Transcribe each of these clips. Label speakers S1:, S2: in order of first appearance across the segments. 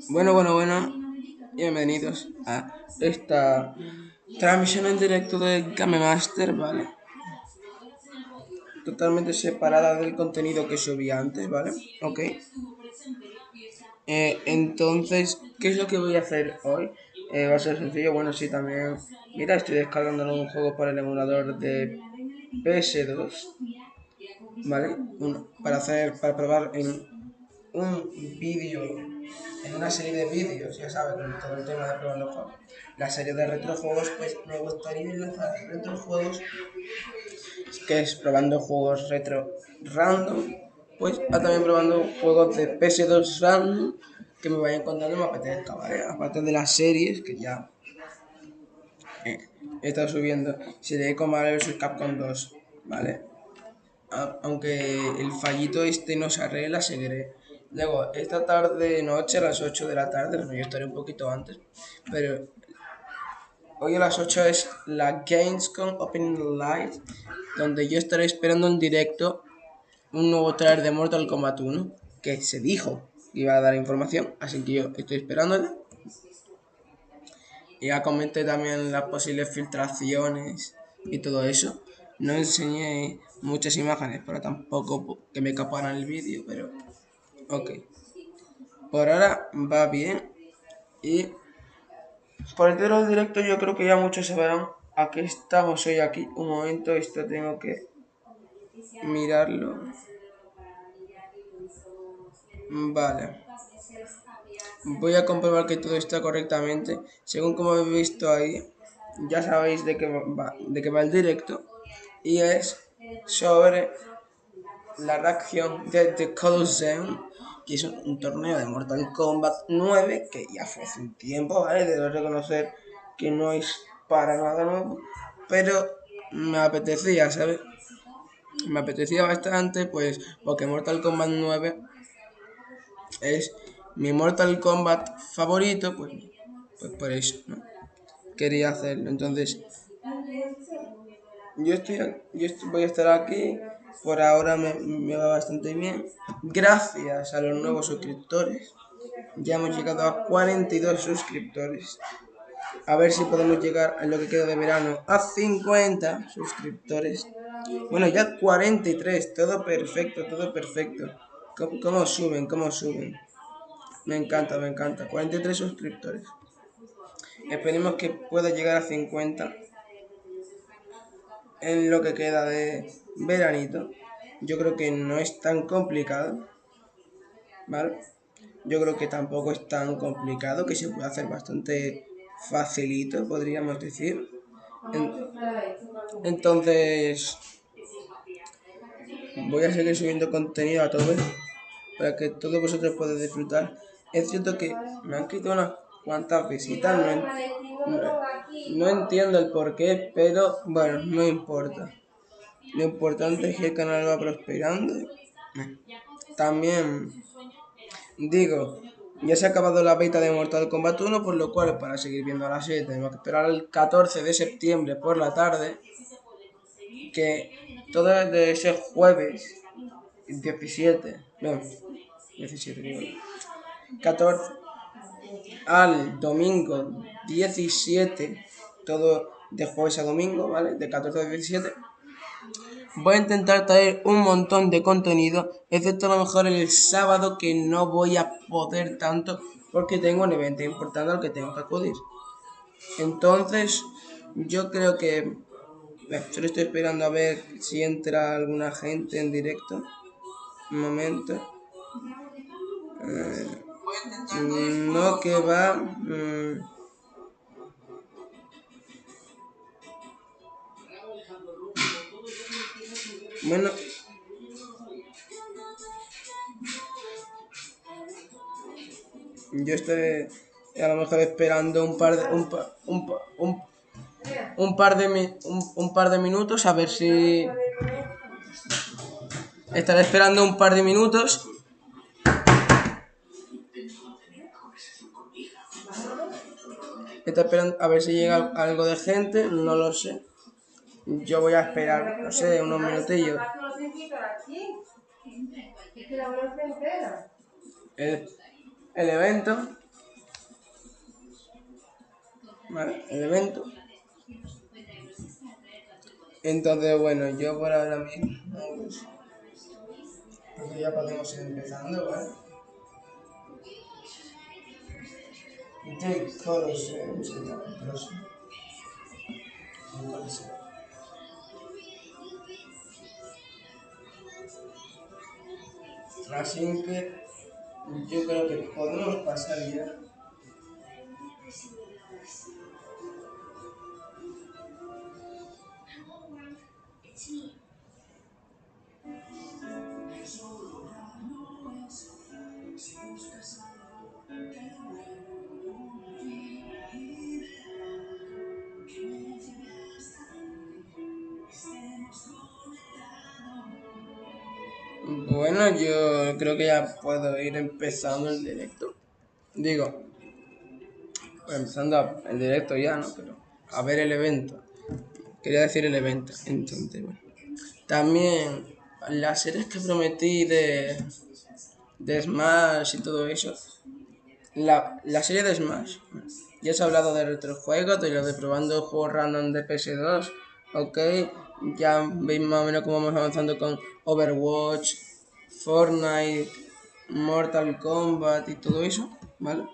S1: Bueno, bienvenidos a esta transmisión en directo de Game Master, ¿vale? Totalmente separada del contenido que subí antes, ¿vale? Ok. Entonces, ¿qué es lo que voy a hacer hoy? Va a ser sencillo, bueno, sí, también. Mira, estoy descargando un juego para el emulador de PS2, ¿vale? Para probar en un vídeo, en una serie de vídeos, ya sabes, con todo el tema de probar los juegos. La serie de retrojuegos, pues me gustaría enlazar retrojuegos, que es probando juegos retro random, pues también probando juegos de PS2 random que me vayan contando y me apetezca, ¿vale? Aparte de las series que ya he estado subiendo, serie como Marvel vs Capcom 2, ¿vale? Aunque el fallito este no se arregla, seguiré. Luego, esta tarde, noche, a las 8 de la tarde, bueno, yo estaré un poquito antes, pero hoy a las 8 es la Gamescom Opening Live, donde yo estaré esperando en directo un nuevo trailer de Mortal Kombat 1, que se dijo que iba a dar información, así que yo estoy esperándole. Ya comenté también las posibles filtraciones y todo eso. No enseñé muchas imágenes para tampoco que me caparan el vídeo, pero ok. Por ahora va bien. Y por el tema directo yo creo que ya muchos sabrán a qué estamos hoy aquí. Un momento, esto tengo que mirarlo. Vale. Voy a comprobar que todo está correctamente. Según como he visto ahí, ya sabéis de qué va el directo. Y es sobre la reacción de The Colosseum, que es un torneo de Mortal Kombat 9, que ya fue hace un tiempo, ¿vale? Debo reconocer que no es para nada nuevo, pero me apetecía, ¿sabes? Me apetecía bastante, pues, porque Mortal Kombat 9 es mi Mortal Kombat favorito, pues por eso, ¿no? Quería hacerlo. Entonces, voy a estar aquí. Por ahora me va bastante bien. Gracias a los nuevos suscriptores. Ya hemos llegado a 42 suscriptores. A ver si podemos llegar en lo que queda de verano a 50 suscriptores. Bueno, ya 43. Todo perfecto, todo perfecto. ¿Cómo suben? ¿Cómo suben? Me encanta, me encanta. 43 suscriptores. Esperemos que pueda llegar a 50 en lo que queda de veranito. Yo creo que no es tan complicado, ¿vale? Yo creo que tampoco es tan complicado, que se puede hacer bastante facilito, podríamos decir. Entonces, voy a seguir subiendo contenido a todos para que todos vosotros podáis disfrutar. Es cierto que me han quitado unas cuantas visitas, no entiendo el porqué, pero bueno, no importa. Lo importante es que el canal va prosperando. También digo, ya se ha acabado la beta de Mortal Kombat 1, por lo cual para seguir viendo la serie tenemos que esperar el 14 de septiembre por la tarde, que todo desde ese jueves 17, no, 17 digo, 14 al domingo 17, todo de jueves a domingo, ¿vale? De 14 a 17. Voy a intentar traer un montón de contenido, excepto a lo mejor el sábado, que no voy a poder tanto porque tengo un evento importante al que tengo que acudir. Entonces, yo creo que solo estoy esperando a ver si entra alguna gente en directo. Un momento. No, que va. Bueno, yo estoy a lo mejor esperando un par de minutos, a ver si estaré esperando un par de minutos. Está esperando a ver si llega algo de gente, no lo sé. Yo voy a esperar, no sé, unos minutillos. el evento. Vale, el evento. Entonces, bueno, yo por ahora mismo, pues, porque ya podemos ir empezando, ¿vale? Take Colosseum, se llama Colosseum. Así que yo creo que podemos pasar ya. Bueno, yo creo que ya puedo ir empezando el directo. Digo, empezando el directo ya, ¿no? Pero a ver el evento. Quería decir el evento. Entonces, bueno. También las series que prometí de Smash y todo eso. La serie de Smash. Ya os he hablado de retrojuegos, de lo de probando juegos random de PS2. Ok, ya veis más o menos cómo vamos avanzando con Overwatch, Fortnite, Mortal Kombat y todo eso, ¿vale?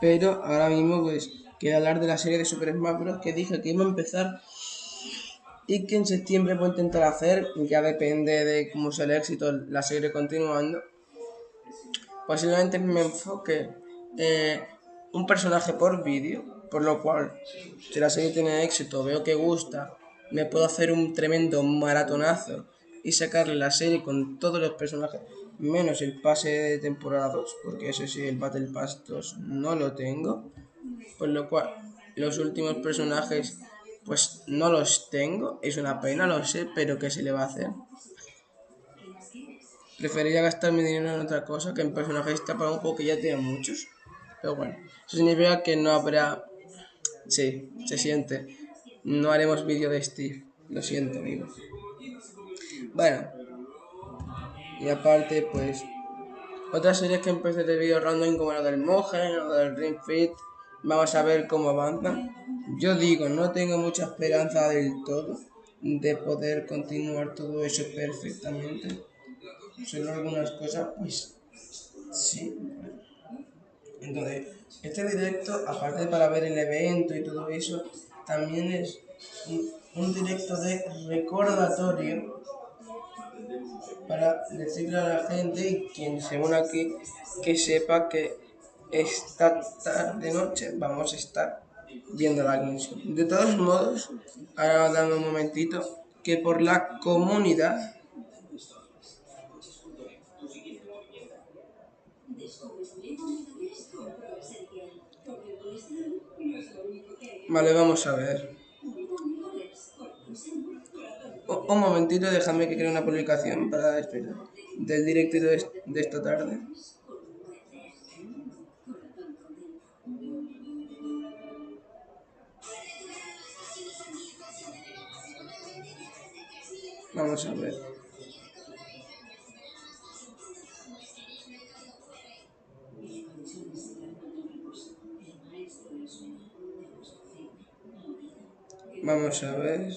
S1: Pero ahora mismo pues quiero hablar de la serie de Super Smash Bros. Que dije que iba a empezar y que en septiembre voy a intentar hacer, ya depende de cómo sea el éxito, la seguiré continuando. Posiblemente me enfoque un personaje por vídeo, por lo cual, si la serie tiene éxito, veo que gusta, me puedo hacer un tremendo maratonazo y sacarle la serie con todos los personajes, menos el pase de temporada 2, porque ese sí, el Battle Pass 2 no lo tengo, por lo cual los últimos personajes pues no los tengo, es una pena, lo sé, pero ¿qué se le va a hacer? Preferiría gastar mi dinero en otra cosa que en personajes para un juego que ya tiene muchos. Pero bueno, eso significa que no habrá... Sí, se siente. No haremos vídeo de Steve. Lo siento, amigos. Bueno, y aparte, pues... Otras series que empecé de vídeo random como la del Mogen o del Ring Fit, vamos a ver cómo avanzan. Yo digo, no tengo mucha esperanza del todo de poder continuar todo eso perfectamente. Solo algunas cosas, pues sí. Entonces, este directo, aparte para ver el evento y todo eso, también es un directo de recordatorio para decirle a la gente y quien se une aquí que sepa que esta tarde noche vamos a estar viendo la canción. De todos modos, ahora dame un momentito que por la comunidad vale, vamos a ver. Un momentito, déjame que cree una publicación para despedir del directo de esta tarde. Vamos a ver. Vamos a ver.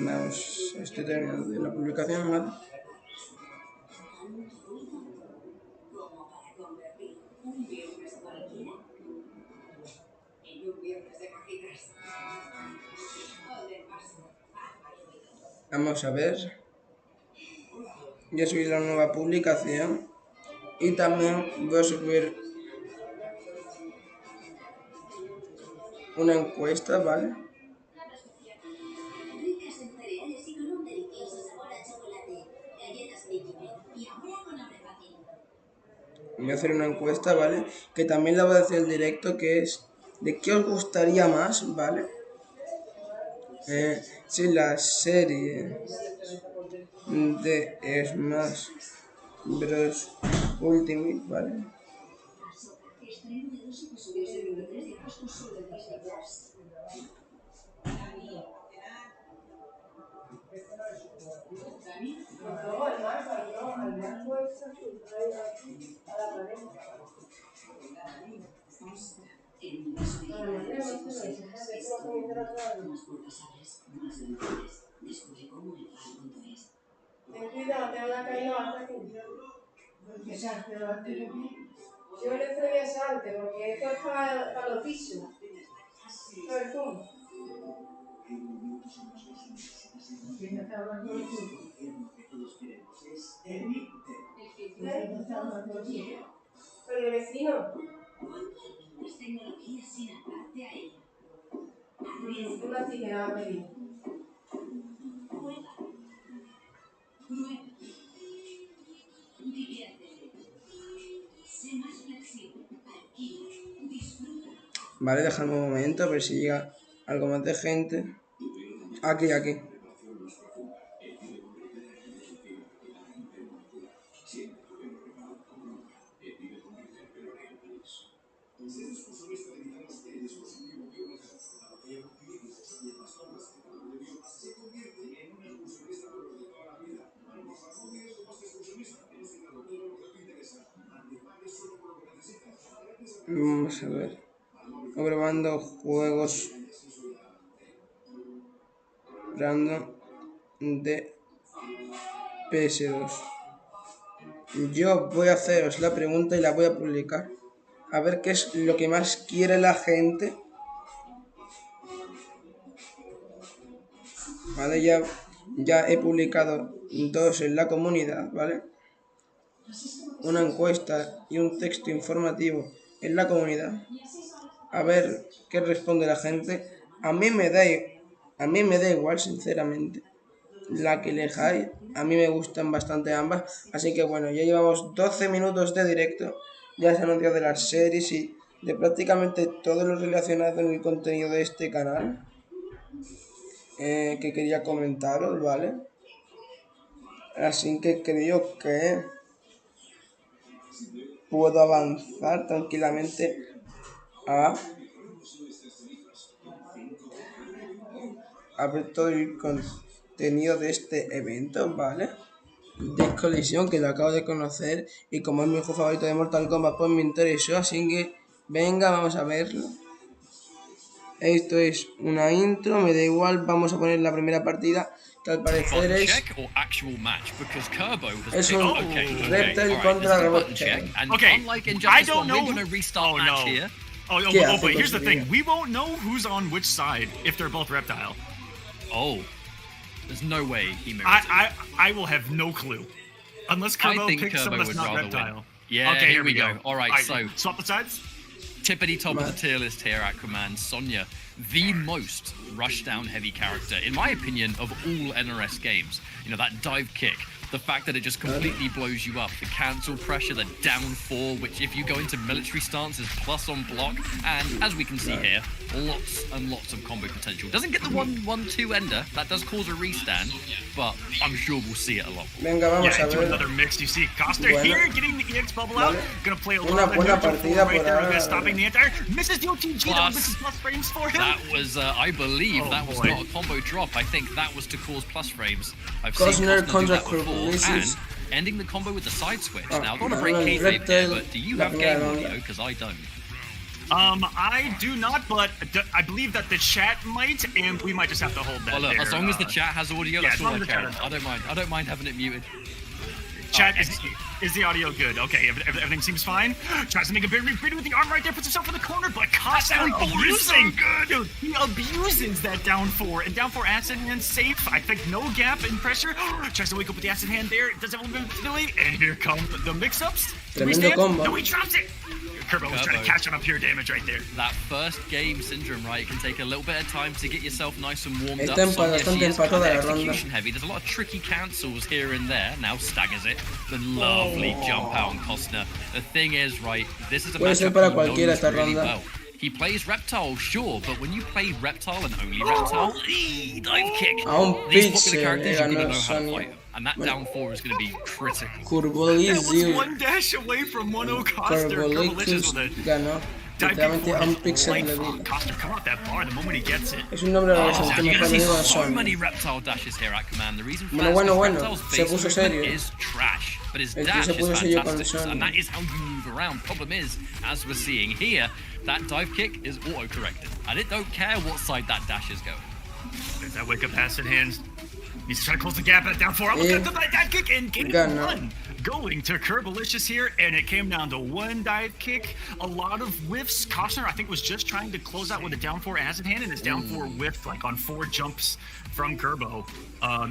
S1: Vamos, estoy terminando de la publicación, ¿vale? Vamos a ver. Ya subí la nueva publicación y también voy a subir una encuesta, ¿vale? Voy a hacer una encuesta, ¿vale? Que también la voy a hacer en directo, que es de qué os gustaría más, ¿vale? Si la serie de Smash Bros. Ultimate, ¿vale? Ten cuidado, te van a caer los ataques. Yo le fregué salte porque esto es para los pisos. ¿Sabes cómo? Pero el vecino. Una tijera a pedir. Vale, déjame un momento a ver si llega algo más de gente. Aquí. Vamos a ver. Probando juegos random de PS2. Yo voy a haceros la pregunta y la voy a publicar. A ver qué es lo que más quiere la gente. Vale, ya he publicado 2 en la comunidad, ¿vale? Una encuesta y un texto informativo en la comunidad. A ver qué responde la gente. A mí me da igual, sinceramente. La que elijáis, a mí me gustan bastante ambas. Así que bueno, ya llevamos 12 minutos de directo. Ya se han anunciado de las series y de prácticamente todo lo relacionado con el contenido de este canal. Que quería comentaros, ¿vale? Así que creo que puedo avanzar tranquilamente a ver todo el contenido de este evento, ¿vale? De colisión, que lo acabo de conocer y como es mi juego favorito de Mortal Kombat, pues me interesó, así que venga, vamos a verlo. Esto es una intro, me da igual, vamos a poner la primera partida, que al parecer es un Reptile contra Robot Check.
S2: Okay, I don't know. Oh no. Oh, but here's the thing: we won't know who's on which side if they're both reptile.
S3: Oh, there's no way he mirrors
S2: I will have no clue unless Kerbo picks someone that's not reptile.
S3: Win. Yeah,
S2: okay,
S3: here we go. All right, so
S2: swap the sides.
S3: Tippity top of the tier list here, Aquaman. Sonya, the most rushdown heavy character, in my opinion, of all NRS games. You know, that dive kick, the fact that it just completely blows you up, the cancel pressure, the down 4, which if you go into military stance is plus on block, and as we can see here, lots and lots of combo potential. Doesn't get the 1-1-2 ender, that does cause a restand, but I'm sure we'll see it a lot.
S1: Venga, vamos a ver.
S2: Another mix. You see Costa here getting the EX bubble out, gonna play a little bit right there, stopping the anti-air. Misses the OTG, that misses plus frames for him.
S3: That was, I believe that was not a combo drop. I think that was to cause plus frames. I've
S1: seen
S3: Costa do that before.
S1: And
S3: ending the combo with the side switch. Now, I don't want to break kayfabe here, but do you have game audio? Because I don't.
S2: I do not, but I believe that the chat might, and we might just have to hold that.
S3: Well, look,
S2: there.
S3: as long as the chat has audio, that's all I care. I don't mind. I don't mind having it muted.
S2: Chat, is the audio good? Okay, everything seems fine. Tries to make a big read with the arm right there, puts himself in the corner, but Costa abusing. Dude, he abuses that down 4, and down 4 acid hand safe. I think no gap in pressure. Tries to wake up with the acid hand there. Does have a little bit of delay, and here come the mix-ups.
S1: Tremendo combo.
S2: No, he drops it. Kerbo was trying to catch on up pure damage right there.
S3: That first game syndrome, right? It can take a little bit of time to get yourself nice and warmed up.
S1: Bastante empatado la ronda.
S3: Execution heavy. There's a lot of tricky cancels here and there. Now staggers it. The lovely jump out on Costner. The thing is, right, this is a matchup he knows really well. He plays Reptile, sure, but when you play Reptile and only Reptile, dive kick. These popular characters, you're going to know how to fight. and that down 4 is going to be critical.
S2: That was one dash away from 1-0 Coster.
S1: Curvilicious ganó. Literalmente a un pixel de vida.
S2: Coster, come off that bar the moment he gets it.
S1: Es un nombre de los
S3: You're
S1: últimos
S3: going to see
S1: cuando iba a
S3: so
S1: Sony.
S3: many reptile dashes here at Command. The reason for
S1: Bueno,
S3: that is
S1: bueno,
S3: Reptile's
S1: se
S3: base
S1: puso
S3: movement
S1: serio.
S3: is trash, but his
S1: El tío
S3: dash
S1: se
S3: is
S1: puso serio con
S3: fantastic,
S1: Sony.
S3: and that is how you move around. Problem is, as we're seeing here, that dive kick is auto-corrected, and it don't care what side that dash is going.
S2: There's that wake up pass in hands. He's trying to close the gap at down 4. Look at that dive kick and game 1. Going to Curvilicious here, and it came down to one dive kick. A lot of whiffs. Costner, I think, was just trying to close out with a down 4 as in hand, and his down 4 whiffed like on 4 jumps from Kerbo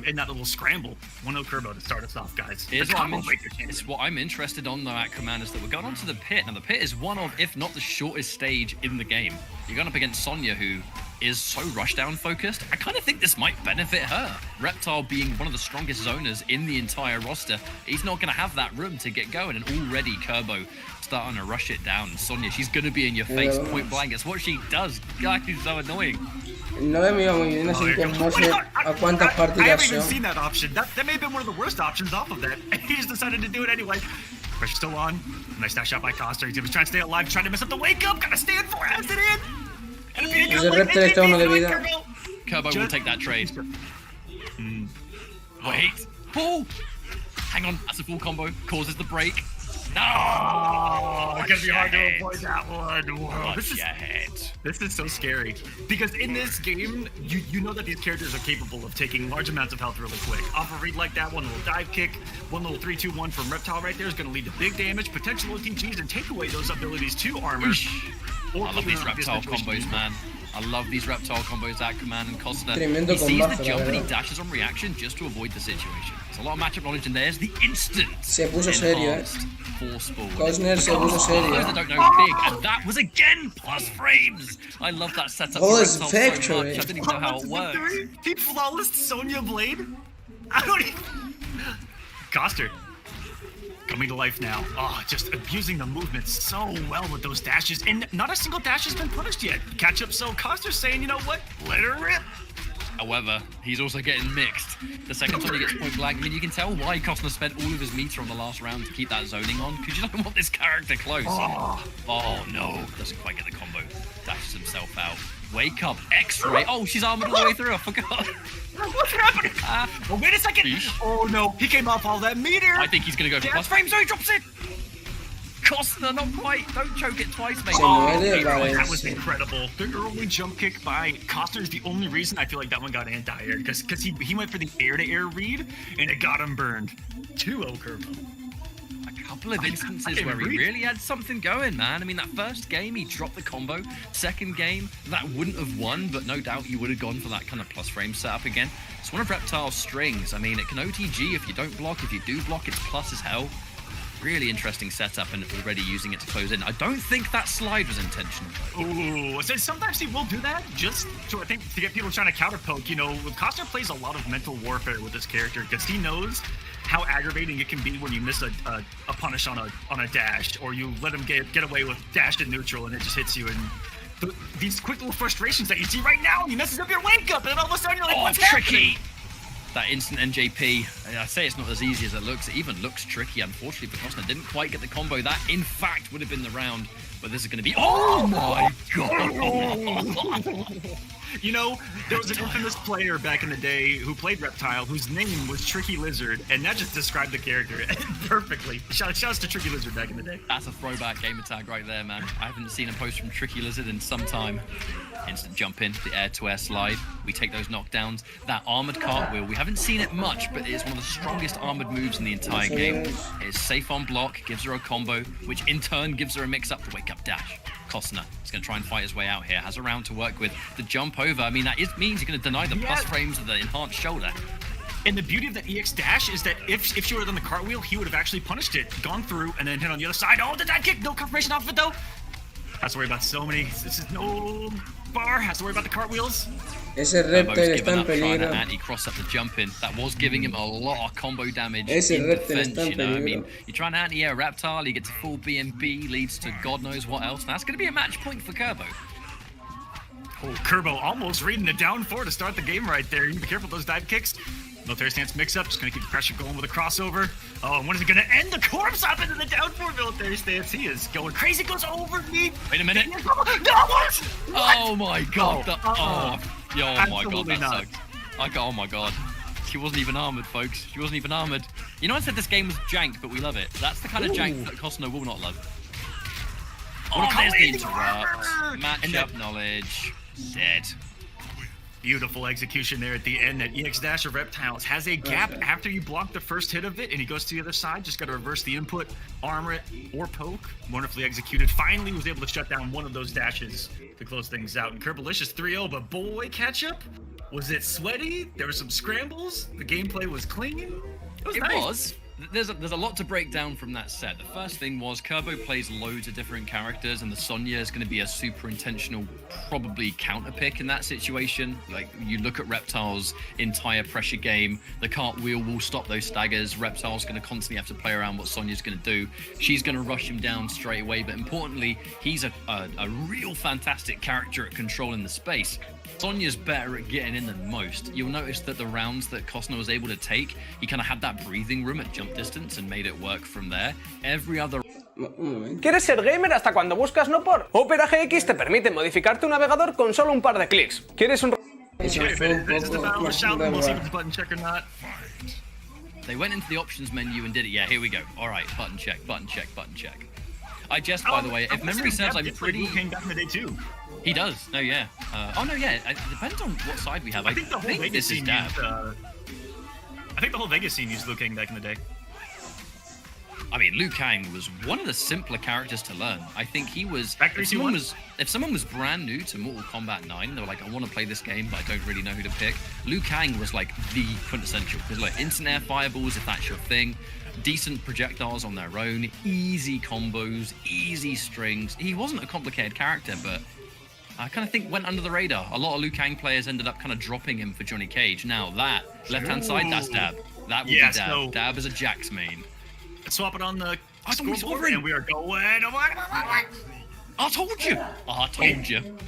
S2: in that little scramble. 1-0 Kerbo to start us off, guys.
S3: It's what I'm interested on though at Command is that we're going onto the pit. Now the pit is one of, if not the shortest stage in the game. You're going up against Sonya, who is so rushdown focused. I kind of think this might benefit her. Reptile being one of the strongest zoners in the entire roster, he's not going to have that room to get going, and already Kerbo starting to rush it down. And Sonya, she's going to be in your face point blank. It's what she does. God, she's so annoying.
S1: No le miro muy bien, así que no sé a cuántas
S2: I
S1: partidas
S2: haven't even
S1: son.
S2: seen that option. That may have been one of the worst options off of that. He just decided to do it anyway. Pressure's still on. Nice dash shot by Coster. He's trying to stay alive, trying to mess up the wake up. Gotta stand for it. Has it in.
S1: Ese Reptile está uno de vida.
S3: Kerbo will take that trade. Wait. Pull. Hang on. That's a full combo. Causes the break. No!
S2: It's gonna be hard to avoid that one. Whoa,
S3: This
S2: this is so scary. Because in this game, you know that these characters are capable of taking large amounts of health really quick. Off a read like that, one little dive kick, one little 3-2-1 from Reptile right there is gonna lead to big damage, potential OTGs, and take away those abilities to armor.
S3: I love these reptile combos, man. I love these reptile combos at Command and Costa.
S1: Tremendo
S3: He sees the
S1: combazo,
S3: jump
S1: la
S3: and he
S1: verdad.
S3: dashes on reaction just to avoid the situation. There's a lot of matchup knowledge, and there's the instant
S1: Se puso serio,
S3: enhanced force ball.
S1: Costner se puso
S3: For those
S1: serio.
S3: that don't know, big, and that was again plus frames. I love that setup.
S1: Oh,
S3: for
S1: it's
S3: Reptile so
S1: victory.
S3: much. I didn't even know how it worked.
S2: He flawless Sonya Blade? I don't even... Coster. Coming to life now. Oh, just abusing the movement so well with those dashes. And not a single dash has been punished yet. Catch up, so Coster's saying, you know what? Let her rip.
S3: However, he's also getting mixed. The second time he gets point blank, I mean, you can tell why Costner spent all of his meter on the last round to keep that zoning on, because you don't want this character close. Oh no, doesn't quite get the combo. Dashes himself out. Wake up, X-ray. Oh, she's armored all the way through, I forgot.
S2: What's happening? Oh, wait a second. Oh no, he came off all that meter.
S3: I think he's going to go for plus frame, so he drops it. Costner, not quite. Don't choke it twice, mate.
S1: Se muere,
S2: That was
S1: Valencia.
S2: incredible. The early jump kick by Costner is the only reason I feel like that one got anti-aired, because he went for the air-to-air read, and it got him burned. 2-0 Kerbo.
S3: A couple of instances where he really had something going, man. I mean, that first game, he dropped the combo. Second game, that wouldn't have won, but no doubt he would have gone for that kind of plus frame setup again. It's one of Reptile's strings. I mean, it can OTG if you don't block. If you do block, it's plus as hell. Really interesting setup, and already using it to close in. I don't think that slide was intentional.
S2: Ooh, so sometimes he will do that just to, I think, to get people trying to counter poke. You know, Costner plays a lot of mental warfare with this character because he knows how aggravating it can be when you miss a punish on a dash, or you let him get away with dash and neutral and it just hits you. And these quick little frustrations that you see right now, he messes up your wake up, and all of a sudden you're like, what's
S3: tricky.
S2: happening?
S3: That instant NJP, I say it's not as easy as it looks. It even looks tricky, unfortunately, for Costner. Didn't quite get the combo. That, in fact, would have been the round. But this is going to be... Oh, my God!
S2: You know, there was an infamous player back in the day who played Reptile whose name was Tricky Lizard, and that just described the character perfectly. Shouts to Tricky Lizard back in the day.
S3: That's a throwback gamer tag right there, man. I haven't seen a post from Tricky Lizard in some time. Instant jump in, the air-to-air slide. We take those knockdowns. That armored cartwheel, we haven't seen it much, but it is one of the strongest armored moves in the entire game. It is safe on block, gives her a combo, which in turn gives her a mix-up to wake up dash. Costner is going to try and fight his way out here. Has a round to work with. The jump over, I mean, that means you're going to deny the plus frames of the enhanced shoulder.
S2: And the beauty of that EX dash is that if she would have done the cartwheel, he would have actually punished it, gone through, and then hit on the other side. Oh, the dive kick! No confirmation off of it, though. Has to worry about so many. This is no bar. Has to worry about the cartwheels.
S1: Ese Reptile está en
S3: Trying to
S1: peligro.
S3: anti-cross up the jump in. That was giving him a lot of combo damage
S1: Ese
S3: in
S1: Reptile
S3: defense,
S1: está en
S3: you know. I mean,
S1: peligro.
S3: you're trying to anti-air Reptile, he gets a full BMB, leads to God knows what else. That's going to be a match point for Kerbo.
S2: Oh, Kerbo almost reading the down 4 to start the game right there. You be careful with those dive kicks. Military stance mix-up, just going to keep the pressure going with a crossover. Oh, and when is it going to end? The corpse up into the down 4 military stance. He is going crazy, goes over me.
S3: Wait a minute.
S2: No, what?
S3: Oh my god.
S2: Oh,
S3: My god, that sucked. Oh my god. She wasn't even armored, folks. She wasn't even armored. You know, I said this game was jank, but we love it. That's the kind of jank that Costner will not love. Oh, there's the interrupt. Matchup knowledge. Dead.
S2: Beautiful execution there at the end. That EX dash of Reptiles has a gap after you block the first hit of it, and he goes to the other side. Just got to reverse the input, armor it, or poke. Wonderfully executed. Finally was able to shut down one of those dashes to close things out. And Kerbalicious 3-0, but boy, catch up. Was it sweaty? There were some scrambles. The gameplay was clean. It
S3: was. There's a lot to break down from that set. The first thing was Kerbo plays loads of different characters, and the Sonya is going to be a super intentional, probably counter pick in that situation. Like, you look at Reptile's entire pressure game, the cartwheel will stop those staggers. Reptile's going to constantly have to play around what Sonya's going to do. She's going to rush him down straight away, but importantly, he's a real fantastic character at controlling the space. Sonya's better at getting in than most. You'll notice that the rounds that Costner was able to take, he kind of had that breathing room at jump distance and made it work from there. Every other...
S4: ¿Quieres ser gamer hasta cuando buscas no por? Opera GX te permite modificar tu navegador con solo un par de clics. ¿Quieres un...
S3: They went into the options menu and did it. Yeah, here we go. All right, button check, button check, button check. I just, by the way, if memory serves, I'm pretty...
S2: Came back in the day too.
S3: He does. No, yeah. It depends on what side we have. I think
S2: the whole Vegas scene used, I think the whole Vegas scene used Liu Kang back in the day.
S3: I mean, Liu Kang was one of the simpler characters to learn. I think he was... If someone was brand new to Mortal Kombat 9, they were like, I want to play this game, but I don't really know who to pick. Liu Kang was like the quintessential. Because like instant air fireballs, if that's your thing. Decent projectiles on their own. Easy combos. Easy strings. He wasn't a complicated character, but... I kind of think went under the radar. A lot of Liu Kang players ended up kind of dropping him for Johnny Cage. Now that, left-hand side, that's Dab. That would be Dab. So Dab is a Jax main.
S2: Swap it on the scoreboard and we are going... I
S3: told you! I told you.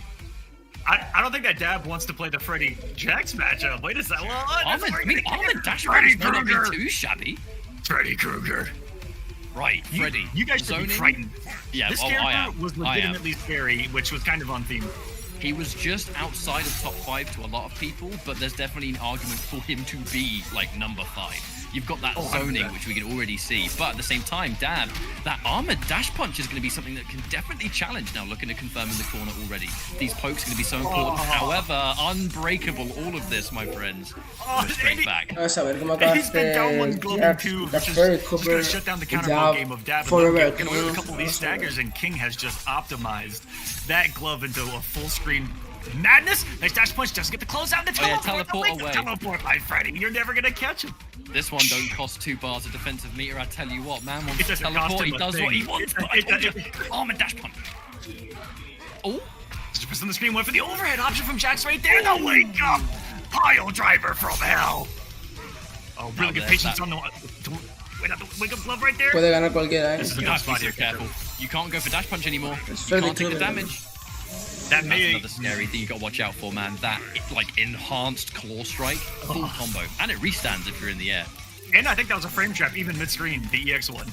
S2: I don't think that Dab wants to play the Freddy Jax matchup. Wait a second.
S3: Armored Dash Freddy might not be too shabby.
S2: Freddy Krueger.
S3: Right, Freddy.
S2: You guys should be frightened.
S3: Yeah,
S2: this character was legitimately scary, which was kind of on theme.
S3: He was just outside of top 5 to a lot of people, but there's definitely an argument for him to be like number 5. You've got that zoning, which we can already see, but at the same time, Dab, that armored dash punch is going to be something that can definitely challenge. Now, looking to confirm in the corner already. These pokes are going to be so important. However, unbreakable, all of this, my friends. Straight back.
S1: Vamos a ver cómo
S2: He's been down one glove too, which is going to shut down the counterball game of Dab. And get away with a couple of these staggers, and King has just optimized that glove into a full screen madness. Nice dash punch, doesn't get the close out. The teleport away. Teleport by Freddy. You're never going to catch him.
S3: This one don't cost 2 bars of defensive meter, I tell you what, man wants to teleport, he does what he wants, but I told you, armor dash punch. Oh,
S2: just on the screen, went for the overhead option from Jax right there, the wake up! Pile driver from hell! Oh, really good patience on the wake up glove right there.
S1: Puede ganar cualquiera,
S2: This is a
S3: good spot here, careful. You can't go for dash punch anymore, you can't take the damage. That's another scary thing you got to watch out for, man. That, like, enhanced claw strike, full combo. And it restands if you're in the air.
S2: And I think that was a frame trap, even mid-screen, the EX one.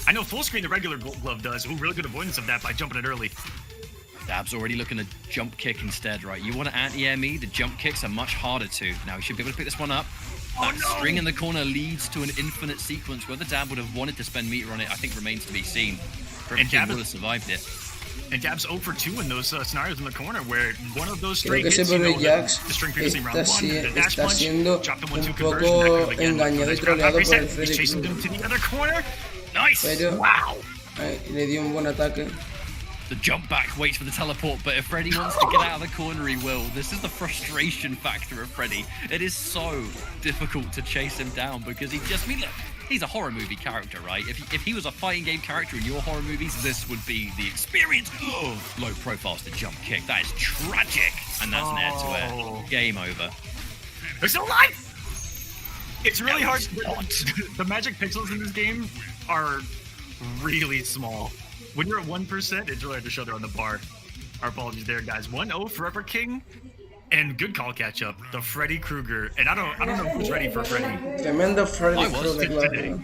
S2: I know full screen the regular glove does. Ooh, really good avoidance of that by jumping it early.
S3: Dab's already looking to jump kick instead, right? You want to anti-air me, the jump kicks are much harder to. Now, he should be able to pick this one up. That string in the corner leads to an infinite sequence. Whether Dab would have wanted to spend meter on it, I think remains to be seen. And Dab would have survived it.
S2: And Dab's 0 for 2 in those scenarios in the corner where one of those straight hits, the string previously round 1, the dash punch, dropped the 1-2 conversion,
S1: engañado y troleado por el Freddy.
S2: He's chasing them to the other corner. Nice!
S1: Pero,
S2: wow!
S1: Le dio un buen ataque.
S3: The jump back waits for the teleport, but if Freddy wants to get out of the corner, he will. This is the frustration factor of Freddy. It is so difficult to chase him down because he just, look, he's a horror movie character, right? If he was a fighting game character in your horror movies, this would be the experience. Oh, low profiles to jump kick. That is tragic. And that's an air-to-air. Game over.
S2: They're still alive! It's really hard. The magic pixels in this game are really small. When you're at 1%, it's really hard to show they're on the bar. Our apologies there, guys. 1-0 Forever King. And good call, catch up. The Freddy Krueger, and I don't know who's ready for Freddy.
S1: Tremendo Freddy
S3: I was
S1: Krueger.
S2: today.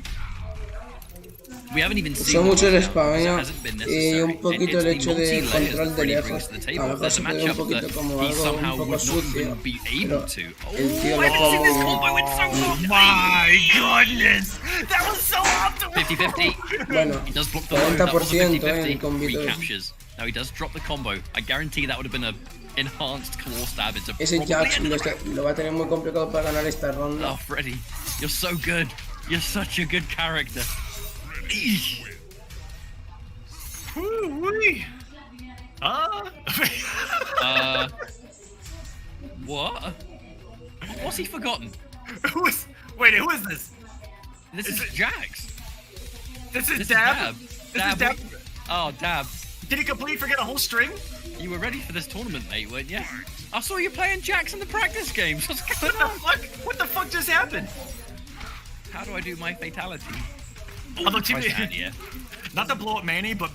S3: We haven't even
S1: Usó
S3: seen
S1: mucho el
S3: it
S1: spameo
S3: hasn't been
S1: y
S3: necessary.
S1: un poquito el
S3: It's
S1: hecho
S3: the
S1: de
S3: multi-layers
S1: control
S3: that
S1: de
S3: Freddy
S1: lejos.
S3: brings to the
S1: A
S3: table.
S1: lo mejor
S3: There's
S1: se
S3: a
S1: ve un
S3: matchup
S1: poquito
S3: that
S1: como
S3: he
S1: algo un
S3: somehow
S1: poco
S3: would not
S1: sucio,
S3: even be
S1: pero
S3: able to.
S1: el tío
S3: Oh,
S1: lo
S3: I haven't seen this
S1: pone
S3: combo in so long.
S2: My goodness, that was so optimal.
S3: 50-50.
S1: bueno,
S3: He does block the low. That was a
S1: 40%
S3: 50-50.
S1: el combito.
S3: Recaptures. Now he does drop the combo. I guarantee that would have been a enhanced claw stab into
S1: Ese
S3: probably
S1: Jax
S3: end of the round.
S1: lo va a tener muy complicado para ganar esta ronda.
S3: Oh, Freddy, you're so good. You're such a good character. Eesh.
S2: Woo-wee.
S3: What? What's he forgotten?
S2: Wait, who is this?
S3: This is
S2: it-
S3: Jax.
S2: This is
S3: This
S2: Dab.
S3: is
S2: This is Dab.
S3: Oh, Dab.
S2: Did he completely forget a whole string?
S3: You were ready for this tournament, mate, weren't you? I saw you playing Jax in the practice games. What's going
S2: What the
S3: on?
S2: fuck? What the fuck just happened?
S3: How do I do my fatality?
S2: Although to
S3: Twice
S2: me,
S3: that, yeah.
S2: not to blow up Manny, but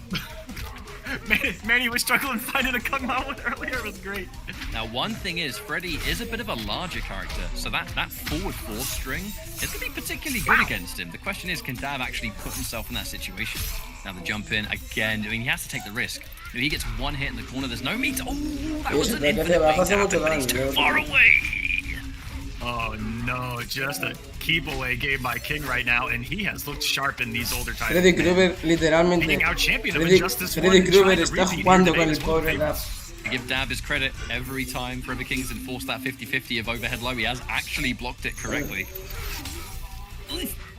S2: Manny was struggling finding a Kungma one earlier. It was great.
S3: Now, one thing is, Freddy is a bit of a larger character, so that forward four string is going to be particularly good against him. The question is, can Dab actually put himself in that situation? Now, the jump in, again, I mean, he has to take the risk. If he gets one hit in the corner, there's no meat. Oh, that was an infinite
S1: abajo
S3: bait
S1: hace mucho
S3: happen, but he's too
S1: daño,
S3: far away.
S2: Oh no, just a keep away game by King right now, and he has looked sharp in these older titles.
S1: Freddy Krueger literalmente.
S2: Being our champion of
S1: Freddy
S2: Injustice 1
S1: Krueger
S2: and trying to
S1: está
S2: repeat here
S1: jugando
S2: today
S1: con el
S2: is one
S1: pobre
S2: thing.
S1: Dab.
S3: To give Dab his credit, every time Forever King's enforced that 50-50 of overhead low, he has actually blocked it correctly.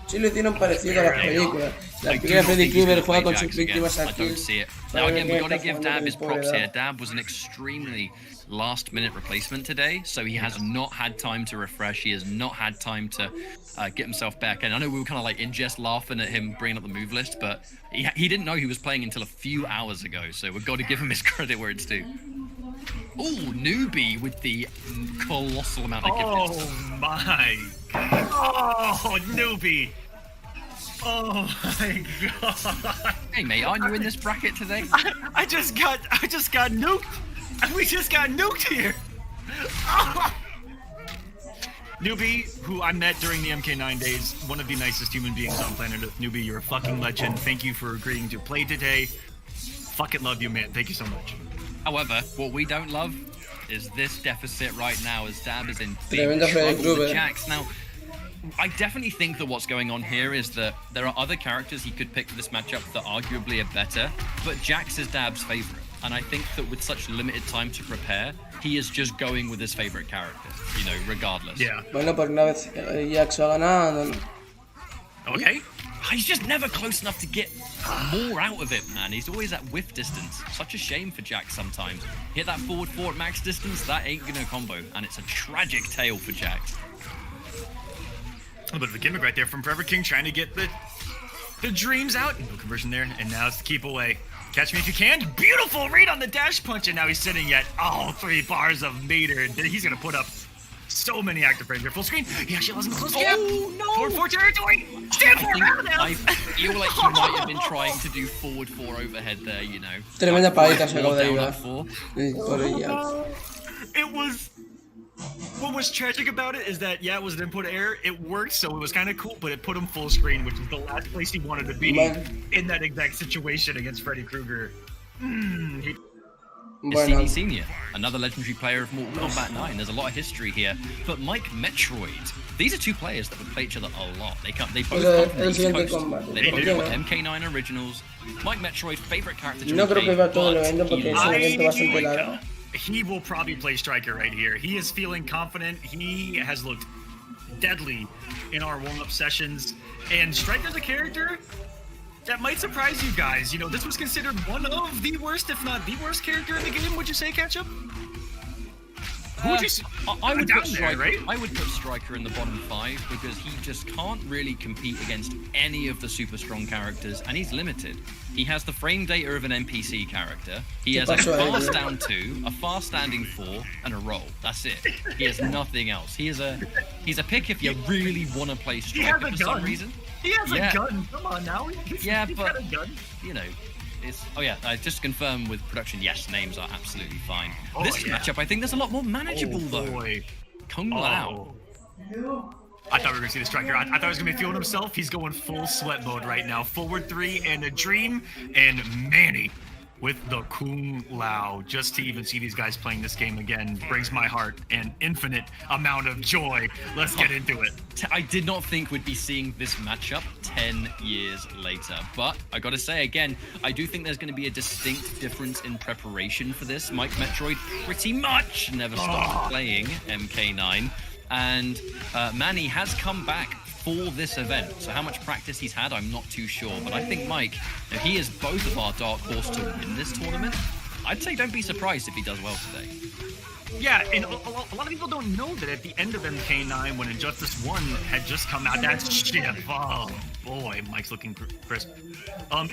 S1: Sí lo hicieron parecido a las películas. La
S3: I do
S1: película
S3: not
S1: Freddy
S3: think he's
S1: Krueger
S3: gonna
S1: juega
S3: play
S1: con sus
S3: Jax again.
S1: víctimas
S3: I
S1: aquí.
S3: don't see it.
S1: Para
S3: Now
S1: ver
S3: again,
S1: que
S3: we've got to
S1: está
S3: give
S1: jugando
S3: Dab
S1: con
S3: his
S1: el pobre
S3: props here.
S1: Dab.
S3: Dab was an extremely last-minute replacement today, so he has not had time to refresh. He has not had time to get himself back. And I know we were kind of like in jest laughing at him bringing up the move list, but he didn't know he was playing until a few hours ago, so we've got to give him his credit where it's due. Oh, Newbie with the colossal amount of gifteds.
S2: Oh my! Oh, newbie! Oh my god!
S3: Hey mate, aren't you in this bracket today?
S2: I just got nuked. We just got nuked here. Newbie, who I met during the MK9 days, one of the nicest human beings on planet Earth. Newbie, you're a fucking legend. Thank you for agreeing to play today. Fucking love you, man. Thank you so much.
S3: However, what we don't love is this deficit right now as Dab is in big
S1: Tremendo Freddy
S3: trouble with
S1: Krueger.
S3: Jax. Now, I definitely think that what's going on here is that there are other characters he could pick for this matchup that arguably are better, but Jax is Dab's favorite. And I think that with such limited time to prepare, he is just going with his favorite character, you know, regardless.
S2: Yeah.
S1: Bueno, porque una vez Jax va ganando.
S2: Okay.
S3: He's just never close enough to get more out of it, man. He's always at whiff distance. Such a shame for Jax sometimes. Hit that forward four at max distance, that ain't gonna combo. And it's a tragic tale for Jax.
S2: A little bit of a gimmick right there from Forever King trying to get the dreams out. No conversion there, and now it's the keep away. Catch me if you can. Beautiful read on the dash punch, and now he's sitting at 3 bars of meter. And he's gonna put up so many active frames here. Full screen. He actually allows him to close the gap.
S3: Oh, no.
S2: Forward 4 territory. Stand for
S3: I feel like he might have been trying to do forward four overhead there, you know.
S1: Tremenda paliza se
S3: Four
S1: acaba de
S3: down
S1: ayudar.
S3: at four.
S1: El pobre Jax.
S2: It was. What was tragic about it is that, yeah, it was an input error. It worked, so it was kind of cool, but it put him full screen, which is the last place he wanted to be in that exact situation against Freddy Krueger.
S3: It's
S1: Bueno,
S3: CD Senior, another legendary player of Mortal Kombat 9. There's a lot of history here. But Mike Metroid, these are two players that would play each other a lot. They both come from the
S1: el
S3: East
S1: siguiente
S3: Coast.
S1: combate.
S3: They
S1: ¿Por
S3: both
S1: qué
S3: got
S1: no?
S3: MK9 originals. Mike Metroid, favorite character to
S1: No creo que
S3: play,
S1: va todo el
S3: but
S1: evento porque
S3: he
S1: es un evento bastante
S2: I-
S1: largo.
S2: He will probably play striker right here. He is feeling confident. He has looked deadly in our warm-up sessions. And striker's a character that might surprise you guys. You know, this was considered one of the worst, if not the worst character in the game. Would you say, Ketchup? Who would you say?
S3: I would
S2: Down
S3: put
S2: there,
S3: Striker.
S2: right?
S3: I would put Striker in the bottom 5 because he just can't really compete against any of the super strong characters, and he's limited. He has the frame data of an NPC character. He has a
S1: pasó ahí,
S3: fast
S1: bro?
S3: down 2, a fast standing 4, and a roll. That's it. He has nothing else. He's a pick if you really want to play
S2: He has
S3: Striker
S2: a
S3: for some
S2: gun.
S3: reason.
S2: He has
S3: Yeah.
S2: a gun. Come on now. He's
S3: Yeah,
S2: got
S3: but
S2: a gun.
S3: you know, It's oh yeah, just to confirm with production, yes, names are absolutely fine.
S2: Oh,
S3: This
S2: yeah.
S3: matchup, I think there's a lot more manageable though.
S2: Boy.
S3: Kung Lao.
S2: I thought we were gonna see the striker. I thought he was gonna be feeling himself. He's going full sweat mode right now. Forward 3 and a dream, and Manny with the Kung Lao. Just to even see these guys playing this game again brings my heart an infinite amount of joy. Let's get into it.
S3: I did not think we'd be seeing this matchup 10 years later, but I gotta say again, I do think there's going to be a distinct difference in preparation for this. Mike Metroid pretty much never stopped playing MK9, and Manny has come back for this event. So how much practice he's had, I'm not too sure, but I think Mike, he is both of our dark horse to win this tournament. I'd say don't be surprised if he does well today.
S2: Yeah, and a lot of people don't know that at the end of MK9, when Injustice 1 had just come out, that's shit. Oh boy, Mike's looking crisp.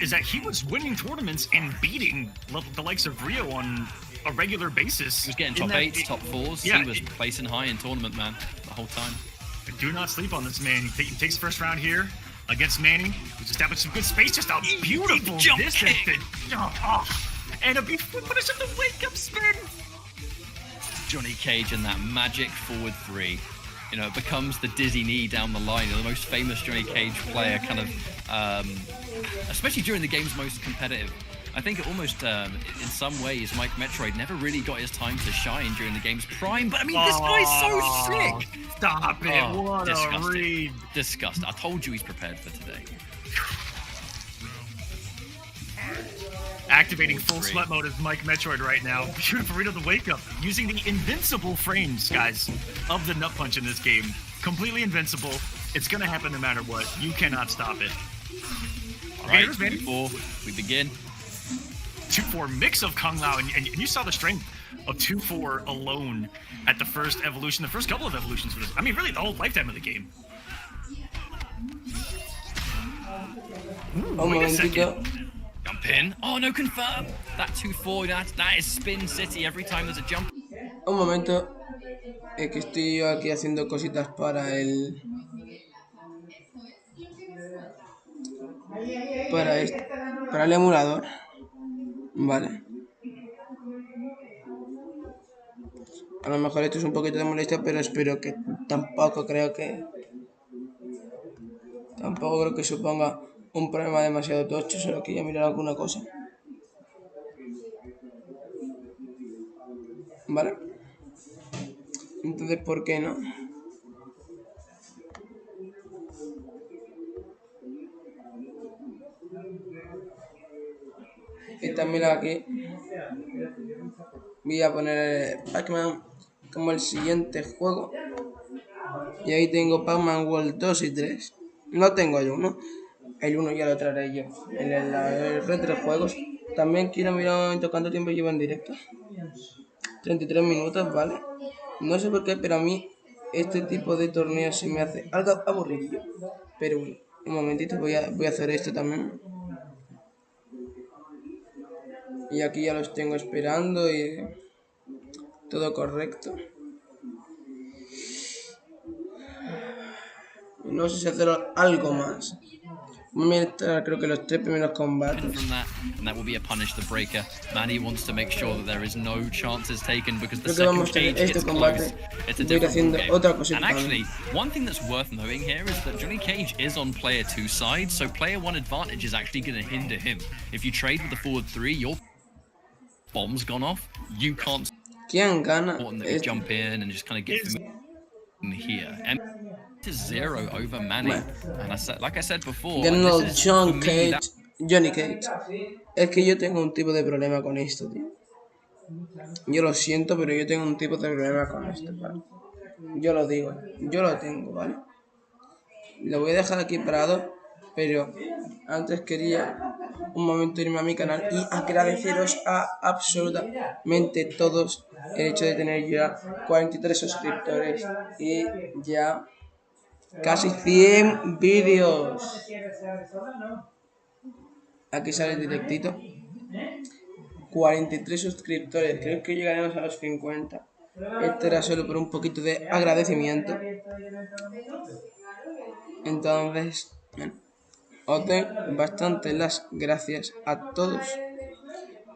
S2: Is that he was winning tournaments and beating the likes of Rio on a regular basis.
S3: He was getting top 8s, top 4s.
S2: Yeah,
S3: he was placing high in tournament, man, the whole time.
S2: Do not sleep on this man. He takes the first round here against Manny. He's established some good space. Just a beautiful
S3: jump
S2: distance.
S3: kick.
S2: And a beautiful punish of the wake-up spin.
S3: Johnny Cage and that magic forward 3. You know, it becomes the dizzy knee down the line. You know, the most famous Johnny Cage player, kind of, especially during the game's most competitive. I think it almost, in some ways, Mike Metroid never really got his time to shine during the game's prime. But I mean, this guy's so sick.
S2: Stop it! What
S3: disgusting.
S2: a read!
S3: Disgusting. I told you he's prepared for today.
S2: Activating full sweat mode is Mike Metroid right now. Beautiful read of the wake up. Using the invincible frames, guys, of the nut punch in this game. Completely invincible. It's gonna happen no matter what. You cannot stop it.
S3: All right, 2-4. We begin.
S2: 2-4 mix of Kung Lao, and you saw the strength of 2-4 alone at the first evolution, the first couple of evolutions for this. I mean, really, the whole lifetime of the game. Ooh, wait a second.
S3: Jump in. Oh, no, confirm. That 2-4, that is Spin City every time there's a jump.
S1: Un momento. Es que estoy yo aquí haciendo cositas para el... Para el emulador. Vale. A lo mejor esto es un poquito de molestia, pero espero que tampoco creo que suponga un problema demasiado tocho, solo quería mirar alguna cosa. Vale. Entonces, ¿por qué no? Esta mira aquí. Voy a poner Pac-Man como el siguiente juego. Y ahí tengo Pac-Man World 2 y 3. No tengo el 1. El 1 ya lo traeré yo. En el red de juegos. También quiero mirar cuánto tiempo llevo en directo. 33 minutos, vale. No sé por qué, pero a mí este tipo de torneos se me hace algo aburrido. Pero un momentito, voy a hacer esto también. Y aquí ya los tengo esperando y todo correcto. No sé si hacer algo más. Creo que los 3 primeros combates.
S3: And that will be a punish the breaker. Manny wants to make sure that there is no chances taken because the
S1: Creo que vamos
S3: second
S1: a tener
S3: cage
S1: este
S3: gets
S1: combate.
S3: closed. It's a
S1: Voy a ir
S3: different
S1: haciendo
S3: game.
S1: otra cosita.
S3: And actually, one thing that's worth knowing here is that Johnny Cage is on player 2 side, so player 1 advantage is actually going to hinder him. If you trade with the forward 3, your bomb's gone off. You can't.
S1: ¿Quién gana?
S3: Important that you jump in and just kind of get them here. And is 0 over Manny. And like I said before,
S1: Ganó
S3: this is,
S1: Johnny
S3: for me,
S1: Cage. Es que yo tengo un tipo de problema con esto, tío. Yo lo siento, pero yo tengo un tipo de problema con esto, ¿vale? Yo lo digo, yo lo tengo, ¿vale? Lo voy a dejar aquí parado, pero antes quería un momento irme a mi canal y agradeceros a absolutamente todos el hecho de tener ya 43 suscriptores y ya casi 100 vídeos. Aquí sale el directito. 43 suscriptores. Creo que llegaremos a los 50. Este era solo por un poquito de agradecimiento. Entonces, bueno, os doy bastante las gracias a todos.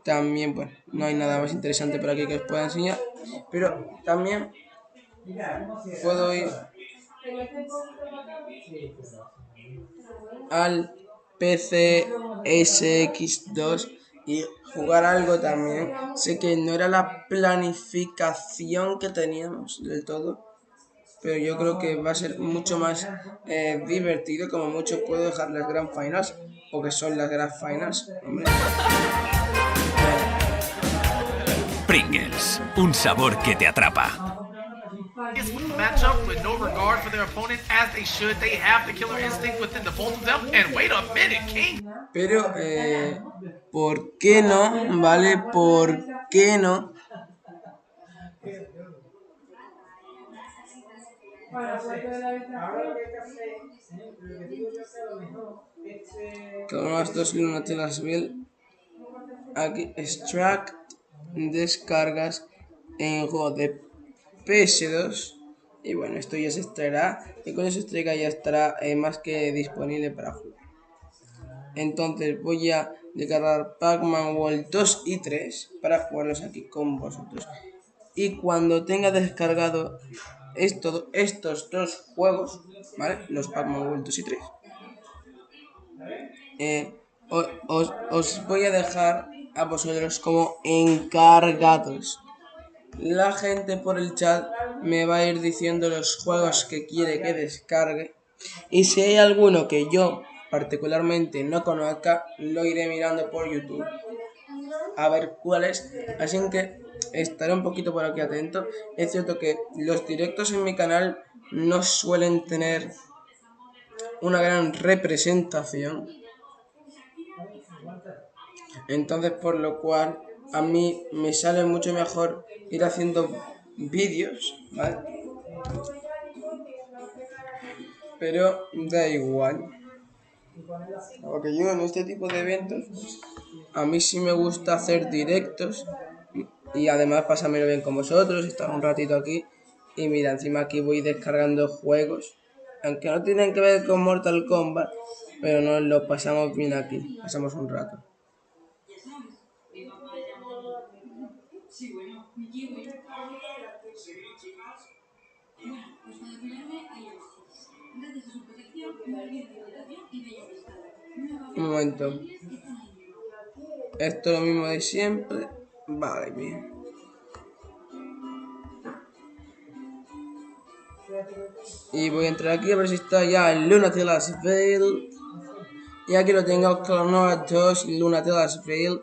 S1: También, bueno, no hay nada más interesante por aquí que os pueda enseñar, pero también puedo ir al PCSX2 y jugar algo también. Sé que no era la planificación que teníamos del todo, pero yo creo que va a ser mucho más divertido. Como mucho puedo dejar las Grand Finals, porque son las Grand Finals, hombre.
S5: Pringles, un sabor que te atrapa.
S6: Matchup with no regard for their opponent as they should. They have the killer instinct within the both of them. And wait a minute, King.
S1: Pero, ¿por qué no? ¿Vale? ¿Por qué no? Con las dos lunas aquí, extract, descargas en juego de PS2. Y bueno, esto ya se extraerá. Y con eso extraiga ya estará más que disponible para jugar. Entonces voy a descargar Pac-Man World 2 y 3 para jugarlos aquí con vosotros. Y cuando tenga descargado estos dos juegos, ¿vale? Los Pac-Man World 2 y 3, os voy a dejar a vosotros como encargados. La gente por el chat me va a ir diciendo los juegos que quiere que descargue. Y si hay alguno que yo particularmente no conozca, lo iré mirando por YouTube a ver cuál es. Así que estaré un poquito por aquí atento. Es cierto que los directos en mi canal no suelen tener una gran representación, entonces por lo cual a mí me sale mucho mejor ir haciendo vídeos, ¿vale? Pero da igual, porque yo en este tipo de eventos a mí sí me gusta hacer directos y además pasármelo bien con vosotros, estar un ratito aquí. Y mira, encima aquí voy descargando juegos, aunque no tienen que ver con Mortal Kombat, pero nos lo pasamos bien aquí, pasamos un rato. Un momento. Esto es lo mismo de siempre. Vale, bien. Y voy a entrar aquí a ver si está ya el Lunatic Veil. Y aquí lo tengo, Clone 2, Lunatic Veil.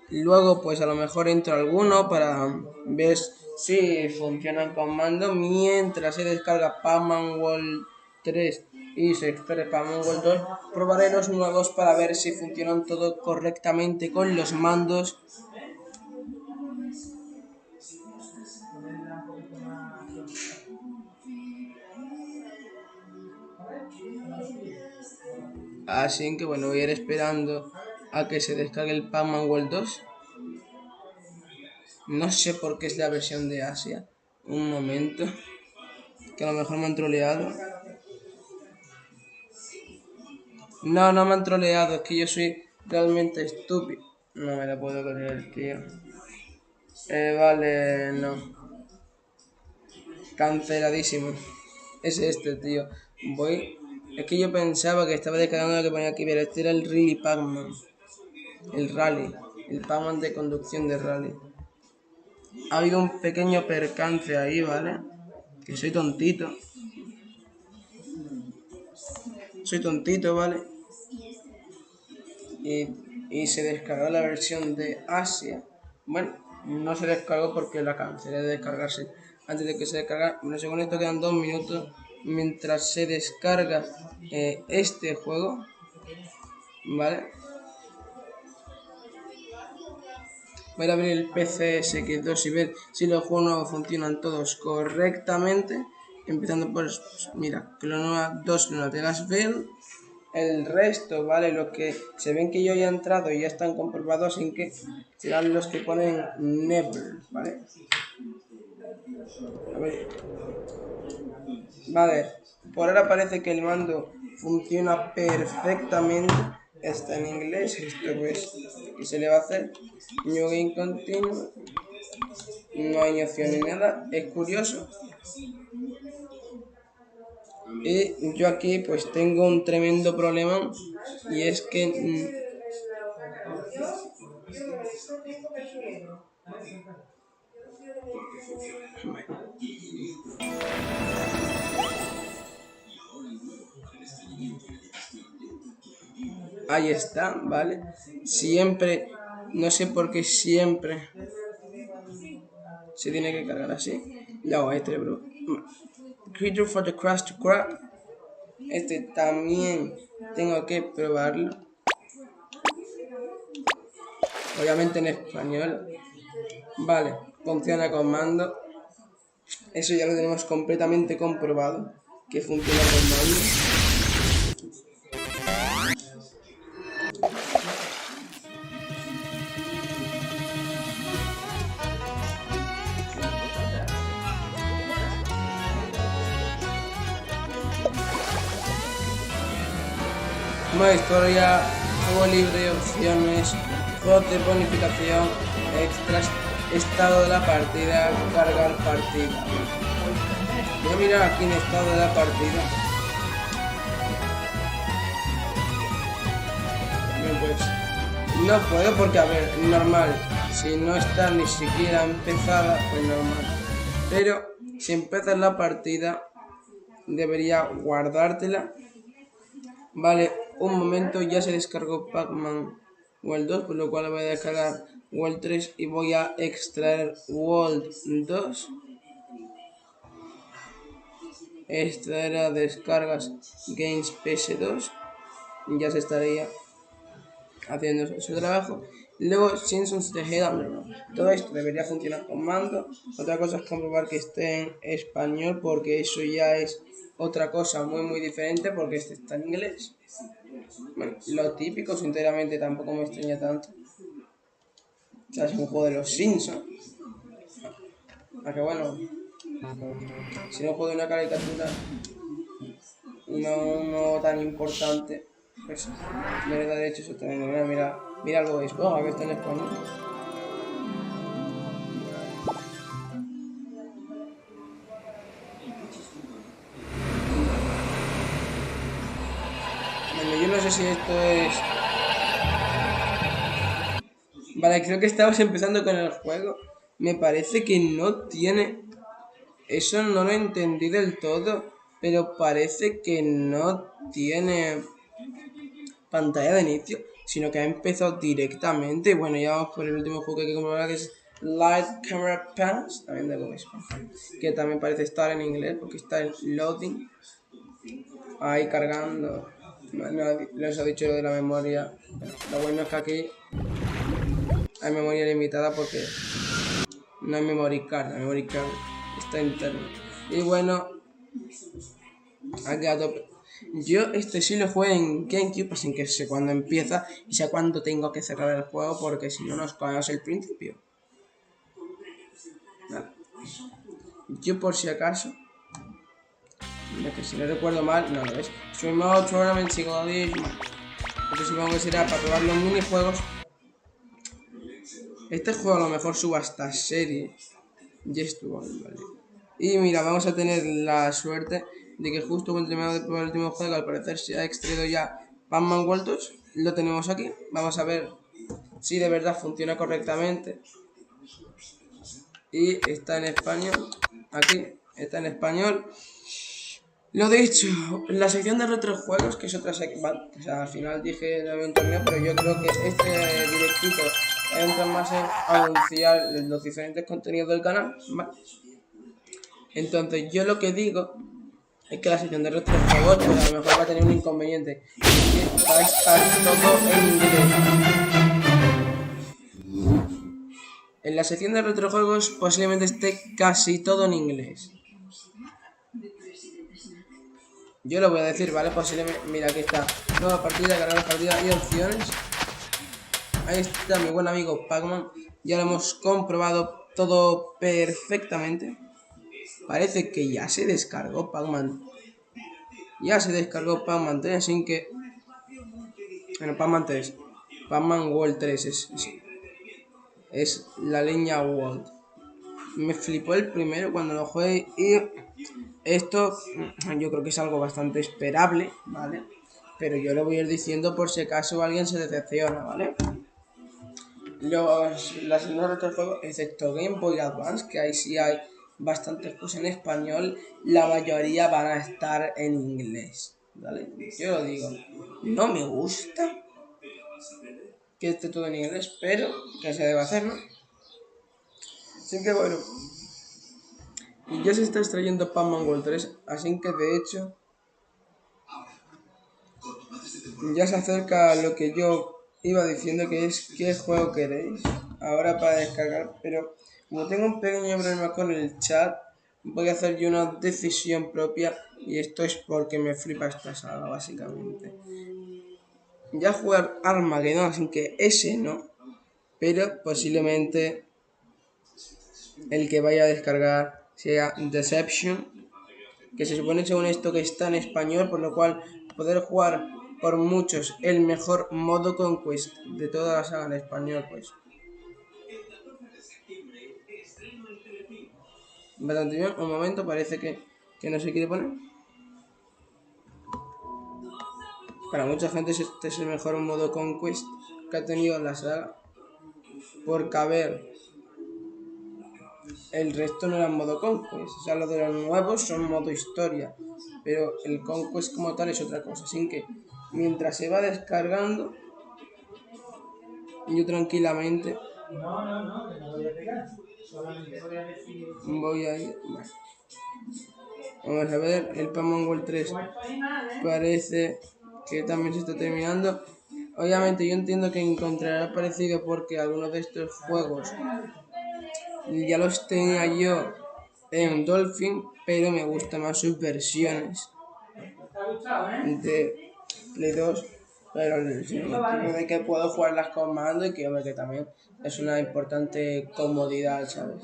S1: Luego pues a lo mejor entro alguno para ver si funcionan con mando. Mientras se descarga Pac-Man World 3 y se extrae Pac-Man World 2, probaré los nuevos para ver si funcionan todo correctamente con los mandos. Así que bueno, voy a ir esperando a que se descargue el Pac-Man World 2. No sé por qué es la versión de Asia. Un momento, que a lo mejor me han troleado. No, no me han troleado, es que yo soy realmente estúpido. No me la puedo creer, tío. Vale, no. Canceladísimo. Es este, tío. Voy. Es que yo pensaba que estaba descargando lo que ponía aquí, pero este era el Rally Pac-Man. El Rally. El Pac-Man de conducción de Rally. Ha habido un pequeño percance ahí, ¿vale? Que soy tontito. Soy tontito, ¿vale? Y se descargó la versión de Asia. Bueno, no se descargó porque la cancelé de descargarse antes de que se descargara. Bueno, según esto quedan 2 minutos mientras se descarga este juego, ¿vale? Voy a abrir el PCSX2 y ver si los juegos nuevos funcionan todos correctamente. Empezando por, mira, Clone 2 Lunatic Veil. El resto, ¿vale? Los que se ven que yo ya he entrado y ya están comprobados, en que serán los que ponen Never, ¿vale? A ver. Vale, por ahora parece que el mando funciona perfectamente. Está en inglés, esto pues, ¿qué se le va a hacer? New Game Continue. No hay ni opción ni nada, es curioso. Y yo aquí pues tengo un tremendo problema y es que ahí está, ¿vale? Siempre, no sé por qué siempre se tiene que cargar así. Ya, este, bro. Creature for the Crash to Crack. Este también tengo que probarlo. Obviamente en español. Vale, funciona con mando. Eso ya lo tenemos completamente comprobado. Que funciona con mando. Modo historia, juego libre, opciones, juegos de bonificación, extras, estado de la partida, cargar partida. Voy a mirar aquí en estado de la partida. No, pues, no puedo porque, a ver, normal. Si no está ni siquiera empezada, pues normal. Pero si empiezas la partida, debería guardártela. Vale, un momento, ya se descargó Pac-Man World 2, por lo cual voy a descargar World 3 y voy a extraer World 2. Extraer a descargas Games PS2. Ya se estaría haciendo su trabajo. Luego Simpsons The Head Underground. Todo esto debería funcionar con mando. Otra cosa es comprobar que esté en español, porque eso ya es otra cosa muy diferente, porque este está en inglés. Bueno, lo típico, sinceramente, tampoco me extraña tanto. O sea, es un juego de los Simpsons. Aunque bueno, si no un juego de una caricatura y no tan importante, pues me da derecho eso también. Mira algo de esto, que está en español. Bueno, yo no sé si esto es... Vale, creo que estamos empezando con el juego. Me parece que no tiene... Eso no lo entendí del todo, pero parece que no tiene pantalla de inicio, sino que ha empezado directamente. Bueno, ya vamos por el último juego que hay que comprobar, que es Light Camera Pass, también de Google, que también parece estar en inglés porque está en loading. Ahí cargando. No, les he dicho lo de la memoria. Lo bueno es que aquí hay memoria limitada porque no hay memory card. La memory card está interna. Y bueno, ha quedado. Yo este sí lo juego en GameCube, pues en que sé cuándo empieza y sé cuándo tengo que cerrar el juego, porque si no nos comemos el principio. Vale. Yo por si acaso, que si no recuerdo mal, no lo ves. Sumo Tournament Psychology. Esto supongo que será para probar los minijuegos. Este juego a lo mejor suba hasta serie. Y estuvo, vale. Y mira, vamos a tener la suerte de que justo cuando terminamos de probar el último juego, al parecer se ha extraído ya Pac-Man World 2. Lo tenemos aquí. Vamos a ver si de verdad funciona correctamente. Y está en español. Aquí está en español. Lo dicho, la sección de retrojuegos, que es otra sección, o sea, al final dije no había un torneo, pero yo creo que este directito entra más en anunciar los diferentes contenidos del canal, ¿vale? Entonces yo lo que digo es que la sección de retrojuegos, pues a lo mejor va a tener un inconveniente, y que va a estar todo en inglés. En la sección de retrojuegos posiblemente esté casi todo en inglés. Yo lo voy a decir, ¿vale? Posiblemente, mira, aquí está. Nueva partida, cargar partida y opciones. Ahí está mi buen amigo Pac-Man. Ya lo hemos comprobado todo perfectamente. Parece que ya se descargó Pac-Man ya se descargó Pac-Man 3, así que... Bueno, Pac-Man 3. Pac-Man World 3 es la leña World. Me flipó el primero cuando lo jugué y esto yo creo que es algo bastante esperable, ¿vale? Pero yo lo voy a ir diciendo por si acaso alguien se decepciona, ¿vale? Las normas del juego, excepto Game Boy Advance, que ahí sí hay bastantes cosas en español, la mayoría van a estar en inglés, ¿vale? Yo lo digo, no me gusta que esté todo en inglés, pero que se debe hacer, ¿no? Así que bueno, ya se está extrayendo Pac-Man World 3, así que de hecho ya se acerca lo que yo iba diciendo, que es qué juego queréis ahora para descargar, pero como tengo un pequeño problema con el chat, voy a hacer yo una decisión propia y esto es porque me flipa esta saga básicamente. Ya jugar Armageddon, así que ese no, pero posiblemente el que vaya a descargar sea Deception, que se supone según esto que está en español, por lo cual poder jugar por muchos el mejor modo Conquest de toda la saga en español, pues bastante bien. Un momento, parece que no se quiere poner. Para mucha gente este es el mejor modo Conquest que ha tenido la saga, porque a ver, el resto no era modo Conquest, o sea, los de los nuevos son modo historia, pero el Conquest como tal es otra cosa, así que mientras se va descargando, yo tranquilamente voy a ir. Vamos a ver, el Pac-Man World 3 parece que también se está terminando. Obviamente yo entiendo que encontrará parecido porque algunos de estos juegos ya los tenía yo en Dolphin, pero me gustan más sus versiones de Play 2, pero el motivo de que puedo jugarlas con mando y que, hombre, que también es una importante comodidad, ¿sabes?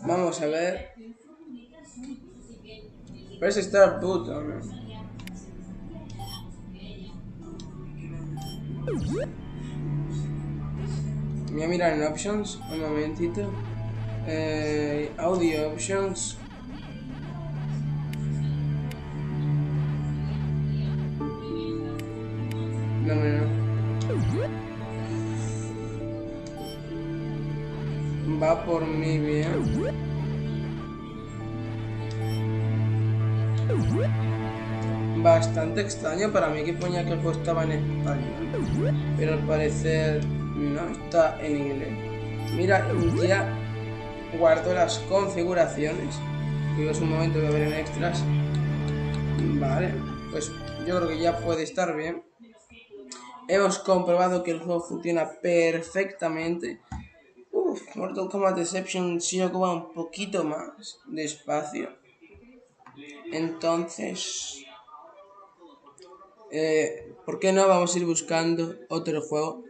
S1: Vamos a ver. Press Start Button. Voy a mirar en Options, un momentito. Audio Options. No. Va por mí bien. Bastante extraño para mí que ponía que el juego estaba en español, pero al parecer no está en inglés. Mira, ya guardo las configuraciones. Digo, es un momento de ver en extras. Vale, pues yo creo que ya puede estar bien. Hemos comprobado que el juego funciona perfectamente. Mortal Kombat Deception sí ocupa un poquito más de espacio. Entonces, ¿por qué no vamos a ir buscando otro juego?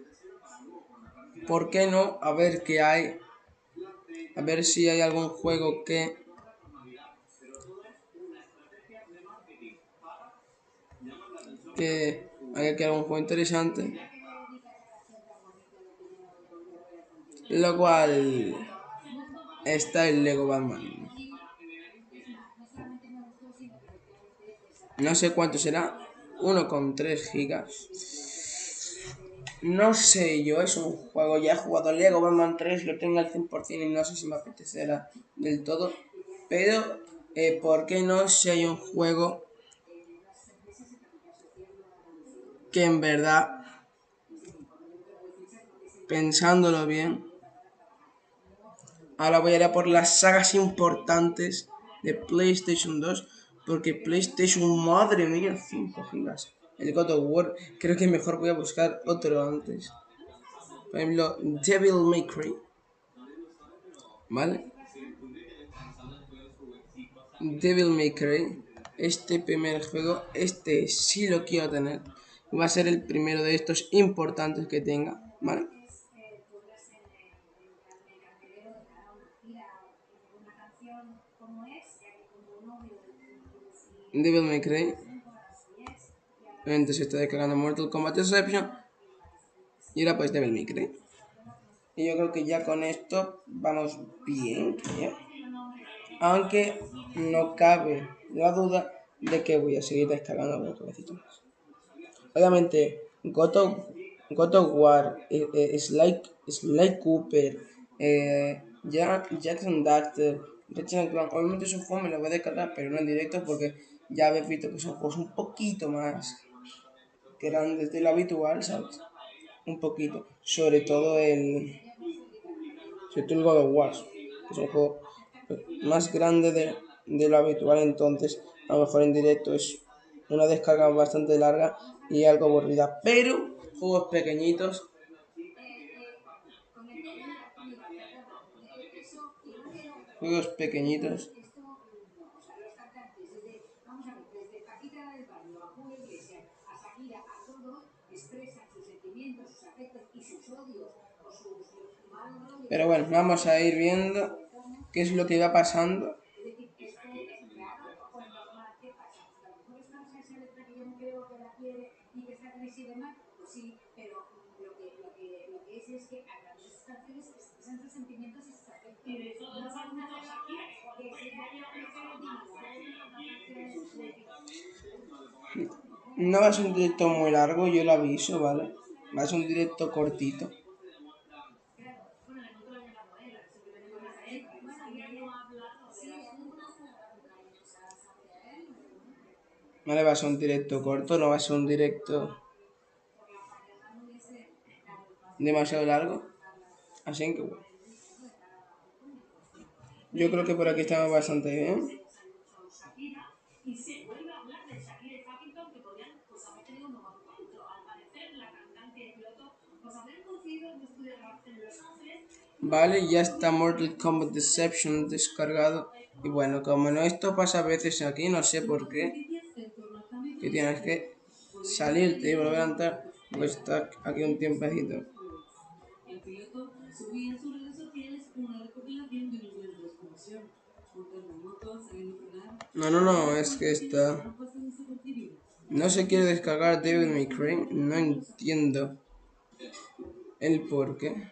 S1: ¿Por qué no? A ver qué hay. A ver si hay algún juego que... haya que algún juego interesante. Lo cual... está el Lego Batman. No sé cuánto será. 1,3 gigas. No sé yo, es un juego. Ya he jugado Lego Batman 3, lo tengo al 100% y no sé si me apetecerá del todo. Pero, ¿por qué no si hay un juego que en verdad, pensándolo bien, ahora voy a ir a por las sagas importantes de PlayStation 2, porque PlayStation, madre mía, 5 gigas. el God of War, creo que mejor voy a buscar otro antes. Por ejemplo, Devil May Cry. ¿Vale? Devil May Cry. Este primer juego, este sí lo quiero tener. Va a ser el primero de estos importantes que tenga. ¿Vale? Devil May Cry. Obviamente se está descargando Mortal Kombat Deception. Y ahora pues Devil May Cry. Y yo creo que ya con esto vamos bien, creo. Aunque no cabe la duda de que voy a seguir descargando algún jueguecito más. Obviamente, God of War, Sly Cooper, Jackson Doctor, Ratchet & Clank, obviamente esos juegos me los voy a descargar, pero no en directo porque ya habéis visto que son juegos un poquito más grandes de lo habitual, ¿sabes? Un poquito, sobre todo el God of War, que es un juego más grande de lo habitual, entonces a lo mejor en directo es una descarga bastante larga y algo aburrida, pero juegos pequeñitos pero bueno, vamos a ir viendo qué es lo que va pasando. No va a ser un directo muy largo, yo lo aviso, ¿vale? Va a ser un directo cortito. Vale, va a ser un directo corto, no va a ser un directo demasiado largo. Así que bueno. Yo creo que por aquí estamos bastante bien. Vale, ya está Mortal Kombat Deception descargado. Y bueno, como no, esto pasa a veces aquí, no sé por qué. Que tienes que salirte y volver a entrar. Pues está aquí un tiempecito. No, es que está... No se quiere descargar Devil May Cry, no entiendo el por qué.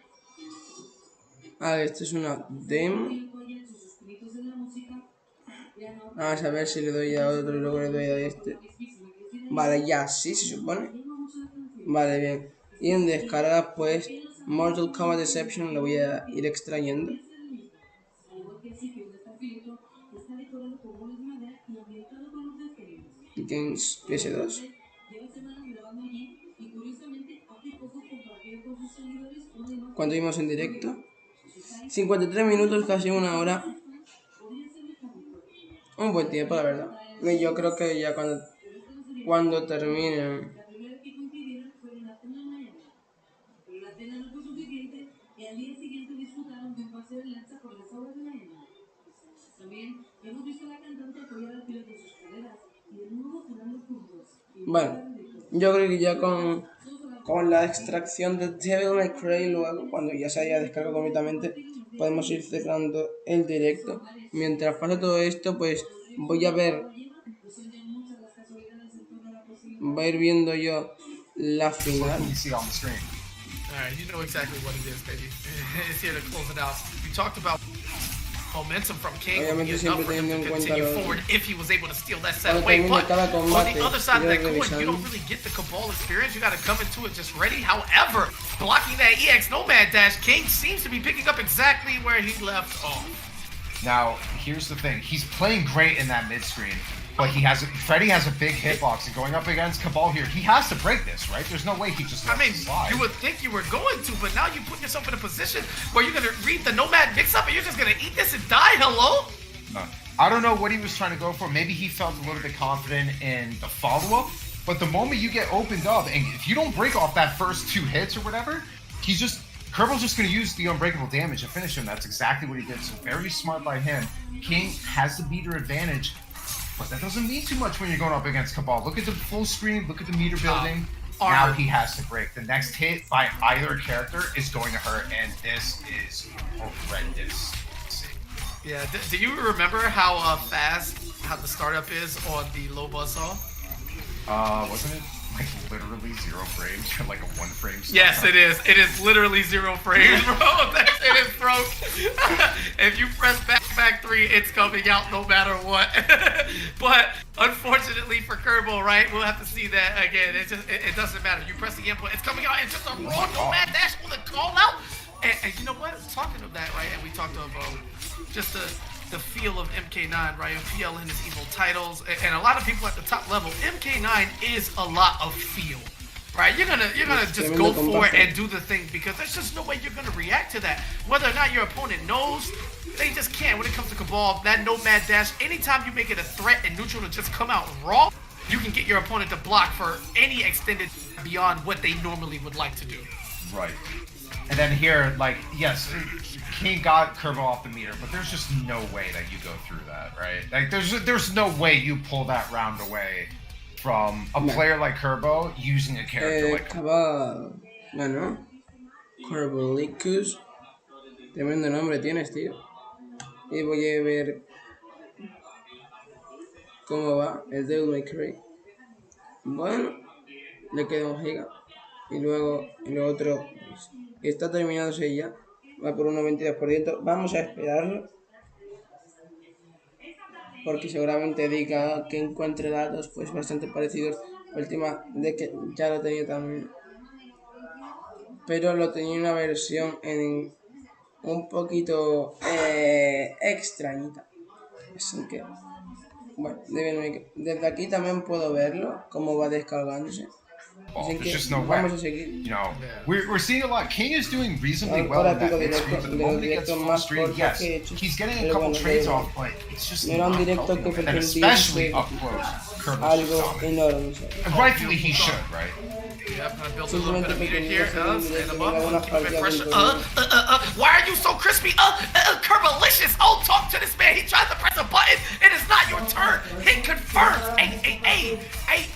S1: Esto es una demo. Vamos a ver si le doy a otro y luego le doy a este. Vale, ya, sí se supone. Vale, bien. Y en descarga, pues, Mortal Kombat Deception lo voy a ir extrayendo. Games PS2. ¿Cuánto vimos en directo? 53 minutos, casi una hora. Un buen tiempo, la verdad. Y yo creo que ya cuando termine bueno, yo creo que ya con la extracción de Devil May Cry, luego cuando ya se haya descargado completamente, podemos ir cerrando el directo. Mientras pasa todo esto, pues voy a ir viendo yo la final.
S6: Alright, you know exactly what it is, baby. It's here to close it out. You talked about momentum from King would be enough for him to continue forward if he was able to steal that set away. But on the other side of that coin, you don't really get the Cabal experience. You got to come into it just ready. However, blocking that EX Nomad dash, King seems to be picking up exactly where he left off.
S7: Now, here's the thing. He's playing great in that mid-screen, but Freddy has a big hitbox, and going up against Cabal here, he has to break this, right? There's no way he just lets it slide.
S6: You would think you were going to, but now you put yourself in a position where you're going to read the Nomad mix-up and you're just going to eat this and die. Hello?
S7: I don't know what he was trying to go for. Maybe he felt a little bit confident in the follow-up, But the moment you get opened up, and if you don't break off that first 2 hits or whatever, Kerbal's just going to use the unbreakable damage and finish him. That's exactly what he did. So very smart by him. King has the meter advantage, but that doesn't mean too much when you're going up against Kabal. Look at the full screen. Look at the meter building. Now he has to break. The next hit by either character is going to hurt, and this is horrendous.
S6: Yeah, do you remember how fast the startup is on the low buzzsaw?
S7: Wasn't it like literally 0 frames or like a 1 frame startup?
S6: Yes, it is. It is literally 0 frames, bro. That shit is broke. If you press back 3, it's coming out no matter what. But unfortunately for Kerbal, right, we'll have to see that again. It doesn't matter. You press the input, it's coming out. It's just a raw nomad dash with a call out. And you know what? Talking of that, right? And we talked about just the feel of MK9, right? And PL and his evil titles, and a lot of people at the top level. MK9 is a lot of feel, right? You're gonna just go for it and do the thing because there's just no way you're gonna react to that. Whether or not your opponent knows, they just can't. When it comes to Kabal, that nomad dash, anytime you make it a threat and neutral to just come out raw, you can get your opponent to block for any extended beyond what they normally would like to do.
S7: Right. And then here, like, yes, King got Kerbal off the meter, but there's just no way that you go through that, right? Like, there's no way you pull that round away from a player like Kerbal using a character like
S1: Kabal. Bueno, Kerbalicus. Tremendo nombre tienes, tío. Y voy a ver cómo va el Devil May Cry. Bueno, le queda un giga. Y luego lo otro está terminándose ya. Va por un 92%. Vamos a esperarlo. Porque seguramente diga que encuentre datos pues bastante parecidos. El tema de que ya lo tenía también. Pero lo tenía una versión en un poquito extrañita. Así que bueno, desde aquí también puedo verlo, cómo va descargándose.
S7: There's just no way. You know, we're seeing a lot. King is doing reasonably well in that mid-screen, but the moment he gets full screen, yes, he's getting a couple trades off, but it's just not helping him. And especially up close, Kerbal's just dominant. And rightfully he should, right?
S6: Yeah, I'm gonna build a little bit of meter here. Stand him up. Keep him pressure. Why are you so crispy? Kerbalicious. Oh, talk to this man. He tries to press a button. It is not your turn. Hit confirmed. A.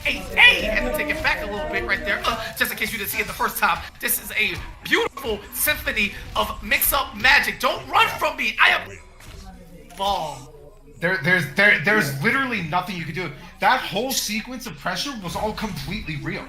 S6: And then take it back a little bit right there. Just in case you didn't see it the first time. This is a beautiful symphony of mix-up magic. Don't run from me. I am ball.
S7: There's literally nothing you can do. That whole sequence of pressure was all completely real.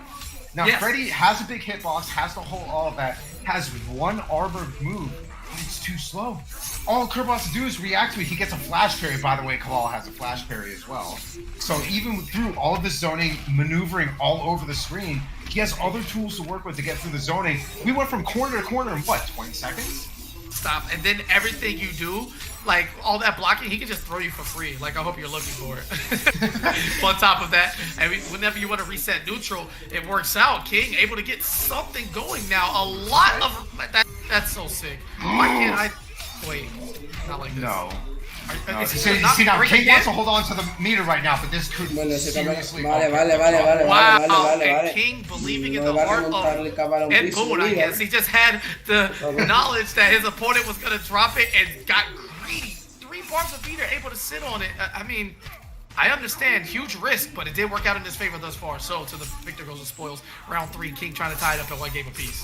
S7: Now, yes. Freddy has a big hitbox, has to hold all of that, has one armor move, but it's too slow. All Kerbal has to do is react to it. He gets a flash parry. By the way, Kalal has a flash parry as well. So even through all of this zoning, maneuvering all over the screen, he has other tools to work with to get through the zoning. We went from corner to corner in, what, 20 seconds?
S6: Stop. And then everything you do, like all that blocking, he can just throw you for free. Like, I hope you're looking for it. On top of that, and whenever you want to reset neutral, it works out. King able to get something going now. A lot of that's so sick. Why can't I wait? Not like this.
S7: No. See now, King wants to hold on to the meter right now, but this could seriously.
S6: Wow. And King believing in the heart of Ed Boon, I guess. He just had the knowledge that his opponent was going to drop it and got greedy. 3 bars of meter, able to sit on it. I mean, I understand, huge risk, but it did work out in his favor thus far. So, to the victor goes the spoils. Round 3, King trying to tie it up at 1 game apiece.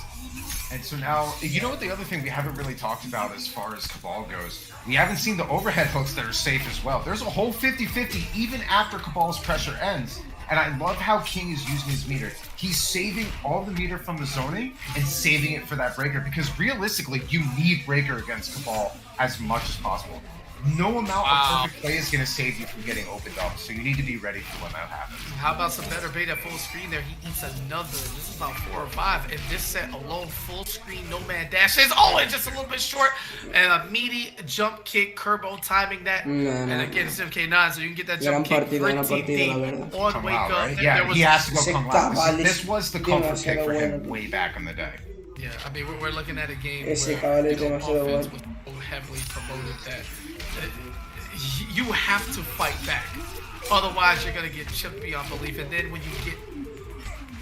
S7: And so now, you know what the other thing we haven't really talked about as far as Kabal goes? We haven't seen the overhead hooks that are safe as well. There's a whole 50-50 even after Kabal's pressure ends. And I love how King is using his meter. He's saving all the meter from the zoning and saving it for that breaker, because realistically, you need breaker against Kabal as much as possible. No amount of perfect play is going to save you from getting opened up, so you need to be ready for when that happens.
S6: How about some better bait at full screen there? He eats another. This is about 4 or 5, and this set alone, full screen, nomad dashes. Oh, and just a little bit short, and a meaty jump kick, Kerbal timing that. And again, it's MK9, so you can get that jump kick pretty deep on wake up.
S7: Right? Yeah, he has to go Kung Lao. This was the comfort pick for him way back in the day.
S6: Yeah, I mean, we're looking at a game where the offense was so heavily promoted that you have to fight back. Otherwise, you're going to get chipped beyond belief. And then when you get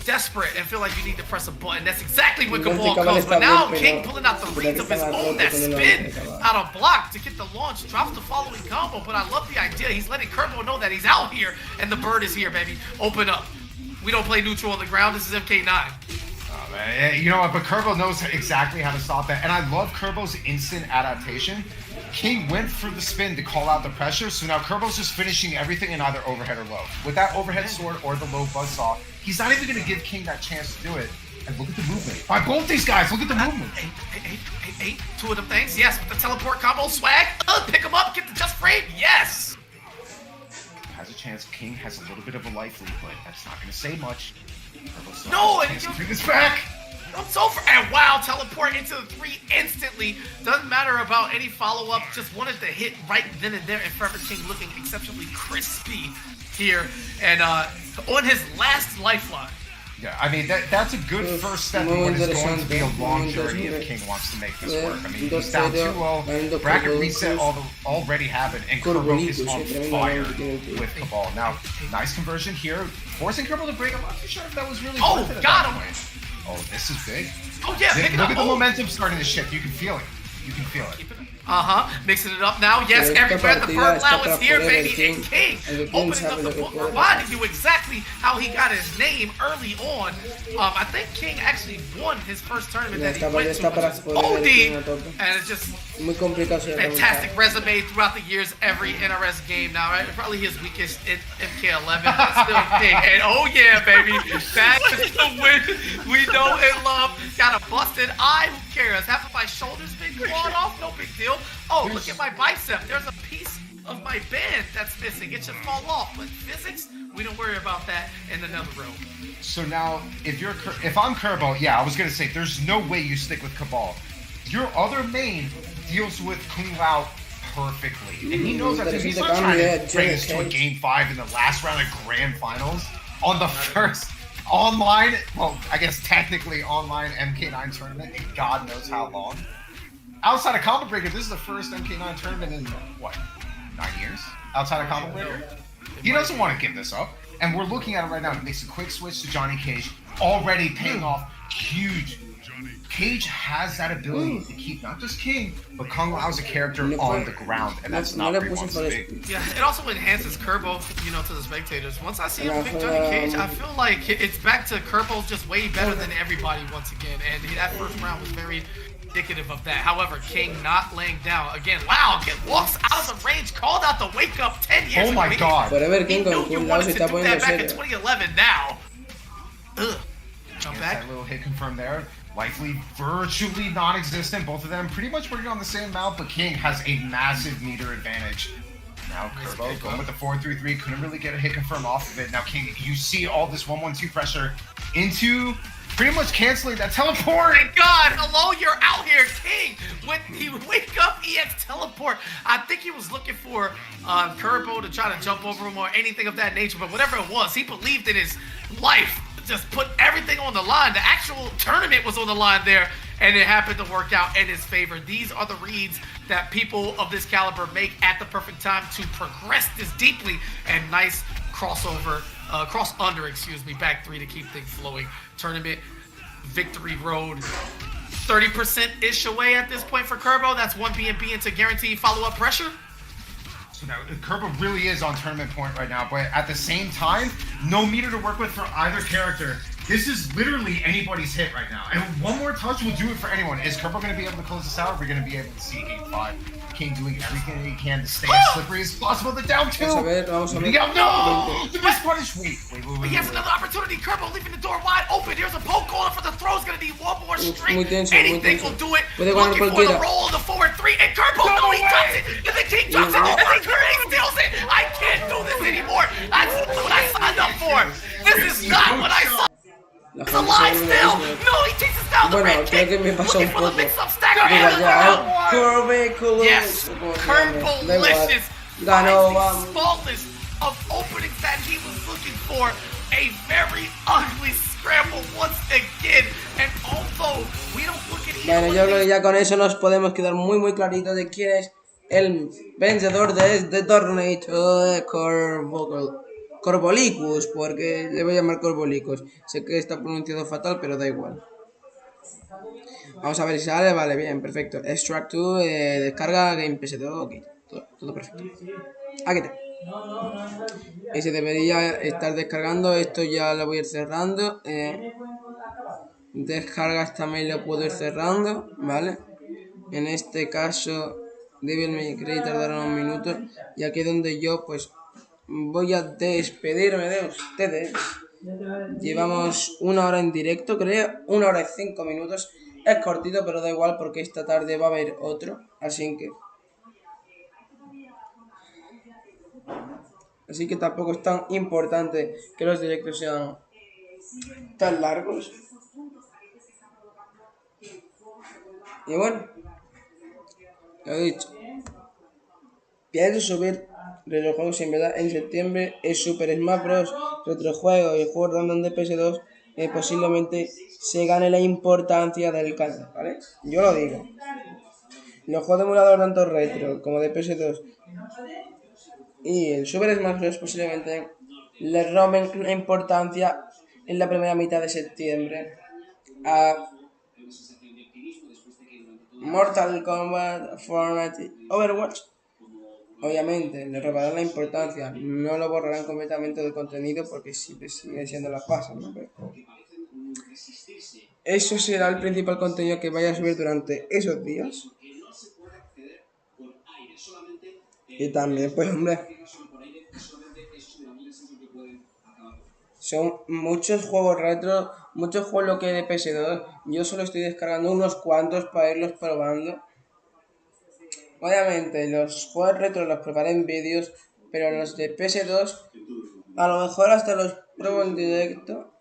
S6: desperate and feel like you need to press a button. That's exactly when Cabal comes. But now King pulling out the reads of his own, that spin out of block to get the launch, drops the following combo. But I love the idea. He's letting Kerbo know that he's out here and the bird is here, baby. Open up. We don't play neutral on the ground. This is MK9.
S7: You know what, but Kerbo knows exactly how to stop that. And I love Kerbo's instant adaptation. King went for the spin to call out the pressure, so now Kerbo's just finishing everything in either overhead or low. With that overhead sword or the low buzzsaw, he's not even going to give King that chance to do it. And look at the movement. By both these guys, look at the movement.
S6: Eight, two of them things. Yes, with the teleport combo, swag. Pick him up, get the just frame. Yes.
S7: Has a chance. King has a little bit of a life lead, but that's not going to say much.
S6: No, and
S7: he bring this back.
S6: It's over. And wow, teleport into the 3 instantly. Doesn't matter about any follow-up. Just wanted to hit right then and there. And Forever King looking exceptionally crispy here. And on his last lifeline.
S7: Yeah, I mean, that's a good first step in what is going to be a long journey if King wants to make this work. I mean, he's down 2-0. Bracket reset already happened, and Kerbo is on fire with Cabal. Now, nice conversion here. Forcing Kerbo to break. I'm not too sure if that was really worth it at that point. Oh, this is big.
S6: Oh, yeah,
S7: look at the momentum starting to shift. You can feel it. You can feel it.
S6: Mixing it up now. Yes, everywhere the bird plow is here, baby. And King opening up the book, reminding you exactly how he got his name early on. I think King actually won his first tournament that he went to. OD, and it's just fantastic resume throughout the years, every NRS game now, right? Probably his weakest in MK11, but still King. And oh yeah, baby, that is the win we know and love. Got a busted eye, who cares? Half of my shoulders been clawed off, no big deal. Oh, look at my bicep. There's a piece of my band that's missing. It should fall off. But physics, we don't worry about that in another room.
S7: So now, if I'm Kerbo, yeah, I was gonna say there's no way you stick with Cabal. Your other main deals with Kung Lao perfectly, and he knows that. He's not trying to bring us to a game 5 in the last round of grand finals on the first online, well, I guess technically online MK9 tournament in God knows how long. Outside of Combo Breaker, this is the first MK9 tournament in, what, 9 years? Outside of Combo Breaker? He doesn't want to give this up. And we're looking at it right now. He makes a quick switch to Johnny Cage, already paying off huge. Cage has that ability to keep not just King, but Kung Lao as a character on the ground, and that's not where he wants to be.
S6: Yeah, it also enhances Kerbo, to the spectators. Once I see him pick Johnny Cage, I feel like it's back to Kerbo's just way better than everybody once again, and that first round was very indicative of that. However, King not laying down. Again, wow, walks out of the range, called out the wake up 10 years ago.
S7: Oh my god.
S6: He knew you wanted to do that back in 2011 now. Jump back.
S7: That little hit confirmed there. Likely virtually non-existent. Both of them pretty much working on the same amount, but King has a massive meter advantage. Now Kerbo going with the 4-3-3, couldn't really get a hit confirm off of it. Now King, you see all this 1-1-2 pressure into pretty much canceling that teleport.
S6: Thank God, hello, you're out here, King. When he wake up, EX teleport. I think he was looking for Kerbo to try to jump over him or anything of that nature, but whatever it was, he believed in his life. Just put everything on the line. The actual tournament was on the line there, and it happened to work out in his favor. These are the reads that people of this caliber make at the perfect time to progress this deeply. And nice crossover, back 3 to keep things flowing. Tournament victory road 30%-ish away at this point for Kerbo. That's one BNB into guaranteed follow-up pressure.
S7: So now Kerbo really is on tournament point right now, but at the same time, no meter to work with for either character. This is literally anybody's hit right now. And one more touch will do it for anyone. Is Kerbo going to be able to close this out? Or are we going to be able to see game 5? King doing everything he can to stay as slippery as possible. The down 2. No! The best punish. Wait.
S6: He has another opportunity. Kerbo leaving the door wide open. Here's a poke going for the throw. He's going to need one more string. Anything will do it. Looking for the roll, the forward 3. And Kerbo, he drops it. And then King drops it. And then King steals it. I can't do this anymore. That's what I signed up for. This is not what I signed. It's alive still! No, he chases down the red kick! Looking for the mix-up stagger! Yes! Kerbolicious! Smallest of openings that he was looking for. A very ugly scramble once again. And although we don't look at it...
S1: Bueno, yo creo que ya con eso nos podemos quedar muy clarito de quién es el vencedor de este torneo de Kerbo. Corbolicus, porque le voy a llamar Corbolicus. Sé que está pronunciado fatal, pero da igual. Vamos a ver si sale, vale, bien, perfecto. Extract 2, descarga Game PS2, ok, todo perfecto. Aquí está. Y se debería estar descargando, esto ya lo voy a ir cerrando. Descargas también lo puedo ir cerrando, ¿vale? En este caso, Devil May Cry tardará unos minutos. Y aquí es donde yo, pues, voy a despedirme de ustedes. Llevamos 1 hora en directo, creo, 1 hora y 5 minutos. Es cortito, pero da igual porque esta tarde va a haber otro. Así que tampoco es tan importante que los directos sean tan largos. Y bueno, lo dicho. Pienso subir retrojuegos en verdad en septiembre. Es Super Smash Bros. Retrojuego y juegos random de PS2. Posiblemente se gane la importancia del canal, ¿vale? Yo lo digo. Los juegos de emulador tanto retro como de PS2 y el Super Smash Bros. Posiblemente le roben la importancia en la primera mitad de septiembre a Mortal Kombat, Fortnite, Overwatch. Obviamente le robarán la importancia, no lo borrarán completamente del contenido porque siempre sigue siendo la base, ¿no? Pero eso será el principal contenido que vaya a subir durante esos días. Y también, pues hombre, son muchos juegos retro, muchos juegos que de PS2. Yo solo estoy descargando unos cuantos para irlos probando. Obviamente los juegos retro los probaré en vídeos, pero los de PS2 a lo mejor hasta los pruebo en directo,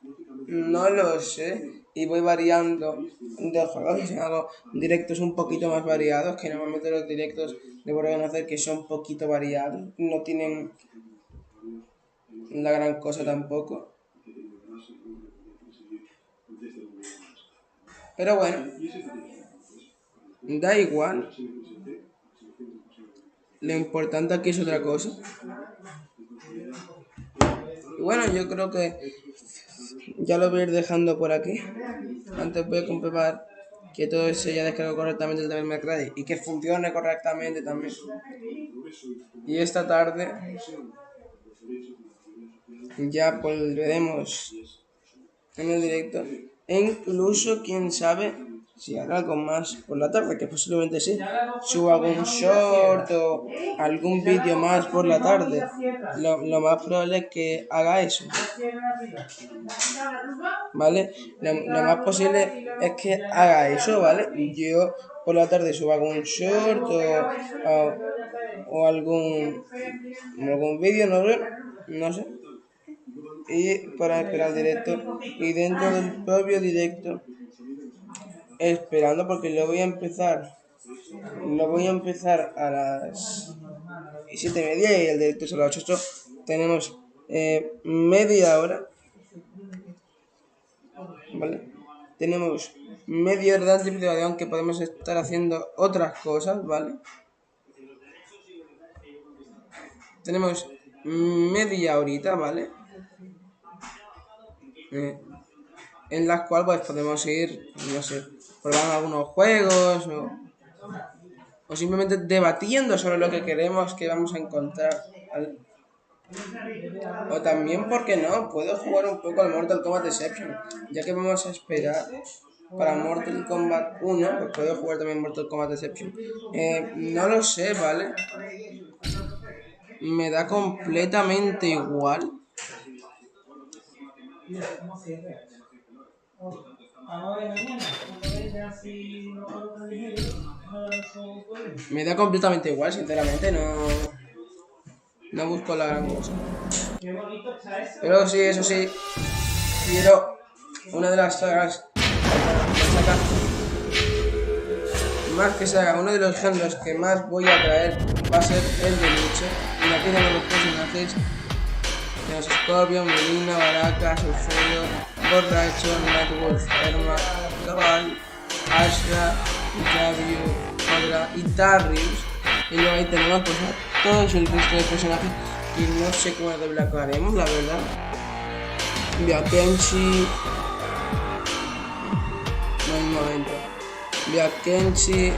S1: no lo sé, y voy variando de juegos, hago directos un poquito más variados, que normalmente los directos debo reconocer que son un poquito variados, no tienen la gran cosa tampoco. Pero bueno, da igual. Lo importante aquí es otra cosa. Y bueno, yo creo que ya lo voy a ir dejando por aquí. Antes voy a comprobar que todo se haya descargado correctamente el Devil May Cry y que funcione correctamente también. Y esta tarde ya volveremos en el directo. E incluso, quién sabe, si hará algo más por la tarde, que posiblemente sí. Suba algún short o algún vídeo más por la tarde. Lo más probable es que haga eso. ¿Vale? Lo más posible es que haga eso, ¿vale? Yo por la tarde suba algún short o algún vídeo, no sé. Y para esperar el directo y dentro del propio directo esperando porque lo voy a empezar a las 7:30 y el directo es a las 8. Tenemos media hora, ¿vale? Tenemos media hora de anticipado, aunque podemos estar haciendo otras cosas, ¿vale? Tenemos media horita, ¿vale? En las cuales pues podemos ir, no sé, probando algunos juegos o simplemente debatiendo sobre lo que queremos que vamos a encontrar, ¿vale? O también, ¿por qué no? Puedo jugar un poco al Mortal Kombat Deception, ya que vamos a esperar para Mortal Kombat 1, pues puedo jugar también Mortal Kombat Deception. No lo sé, ¿vale? Me da completamente igual. Me da completamente igual, sinceramente, no busco la gran cosa. Pero sí, eso sí, quiero una de las sagas más que saga, uno de los géneros que más voy a traer va a ser el de lucha. Y aquí tenemos los personajes. Tenemos Scorpion, Melina, Baraka, Sulfurio, Borracho, Nightwolf, Erma, Cabal, Ashra, Javier, Cobra y Darius. Y luego ahí tenemos pues a todos el resto de personajes Y no sé cómo desbloquearemos, la verdad. Envío a Kenshi. No, un momento. Envío a Kenshi.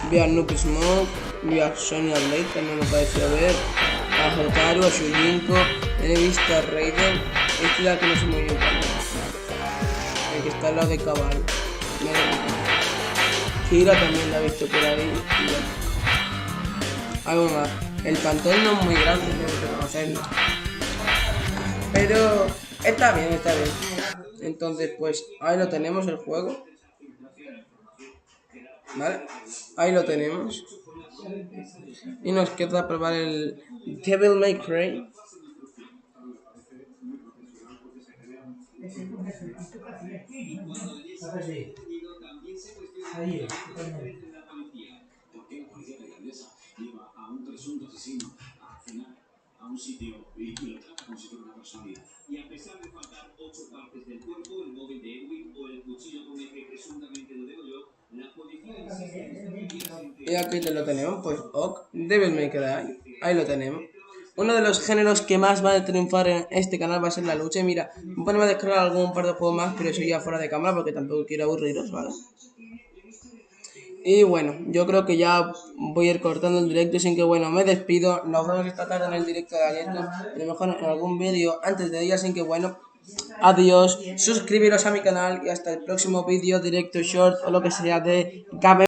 S1: Envío a Noob Smoke. Envío a Sonya Blade, que no me pareció ver. A Hotaru, a Shujinko. He visto a Raiden. Este de aquí no sé muy bien cuál es. El que está al lado de Caballo. Kira también la he visto por ahí. Algo más. El pantón no es muy grande, tengo que reconocerlo. Pero está bien, está bien. Entonces, pues ahí lo tenemos el juego. ¿Vale? Ahí lo tenemos. Y nos queda probar el Devil May Cry.
S8: A un sitio y lo trata como si fuera una personalidad. Y a pesar de faltar 8 partes del cuerpo, el móvil de Edwin o el cuchillo con el que presuntamente lo degolló, la policía insiste.
S1: Y aquí te lo tenemos, pues ok, Devil May Cry, ahí lo tenemos. Uno de los géneros que más va a triunfar en este canal va a ser la lucha. Y mira, voy a ponerme a descargar algún par de juegos más, pero eso ya fuera de cámara porque tampoco quiero aburriros, ¿vale? Y bueno, yo creo que ya voy a ir cortando el directo, sin que bueno, me despido. Nos vemos esta tarde en el directo de ayer, a lo mejor en algún vídeo antes de ella, sin que bueno, adiós, suscribiros a mi canal y hasta el próximo vídeo, directo, short o lo que sea de Game.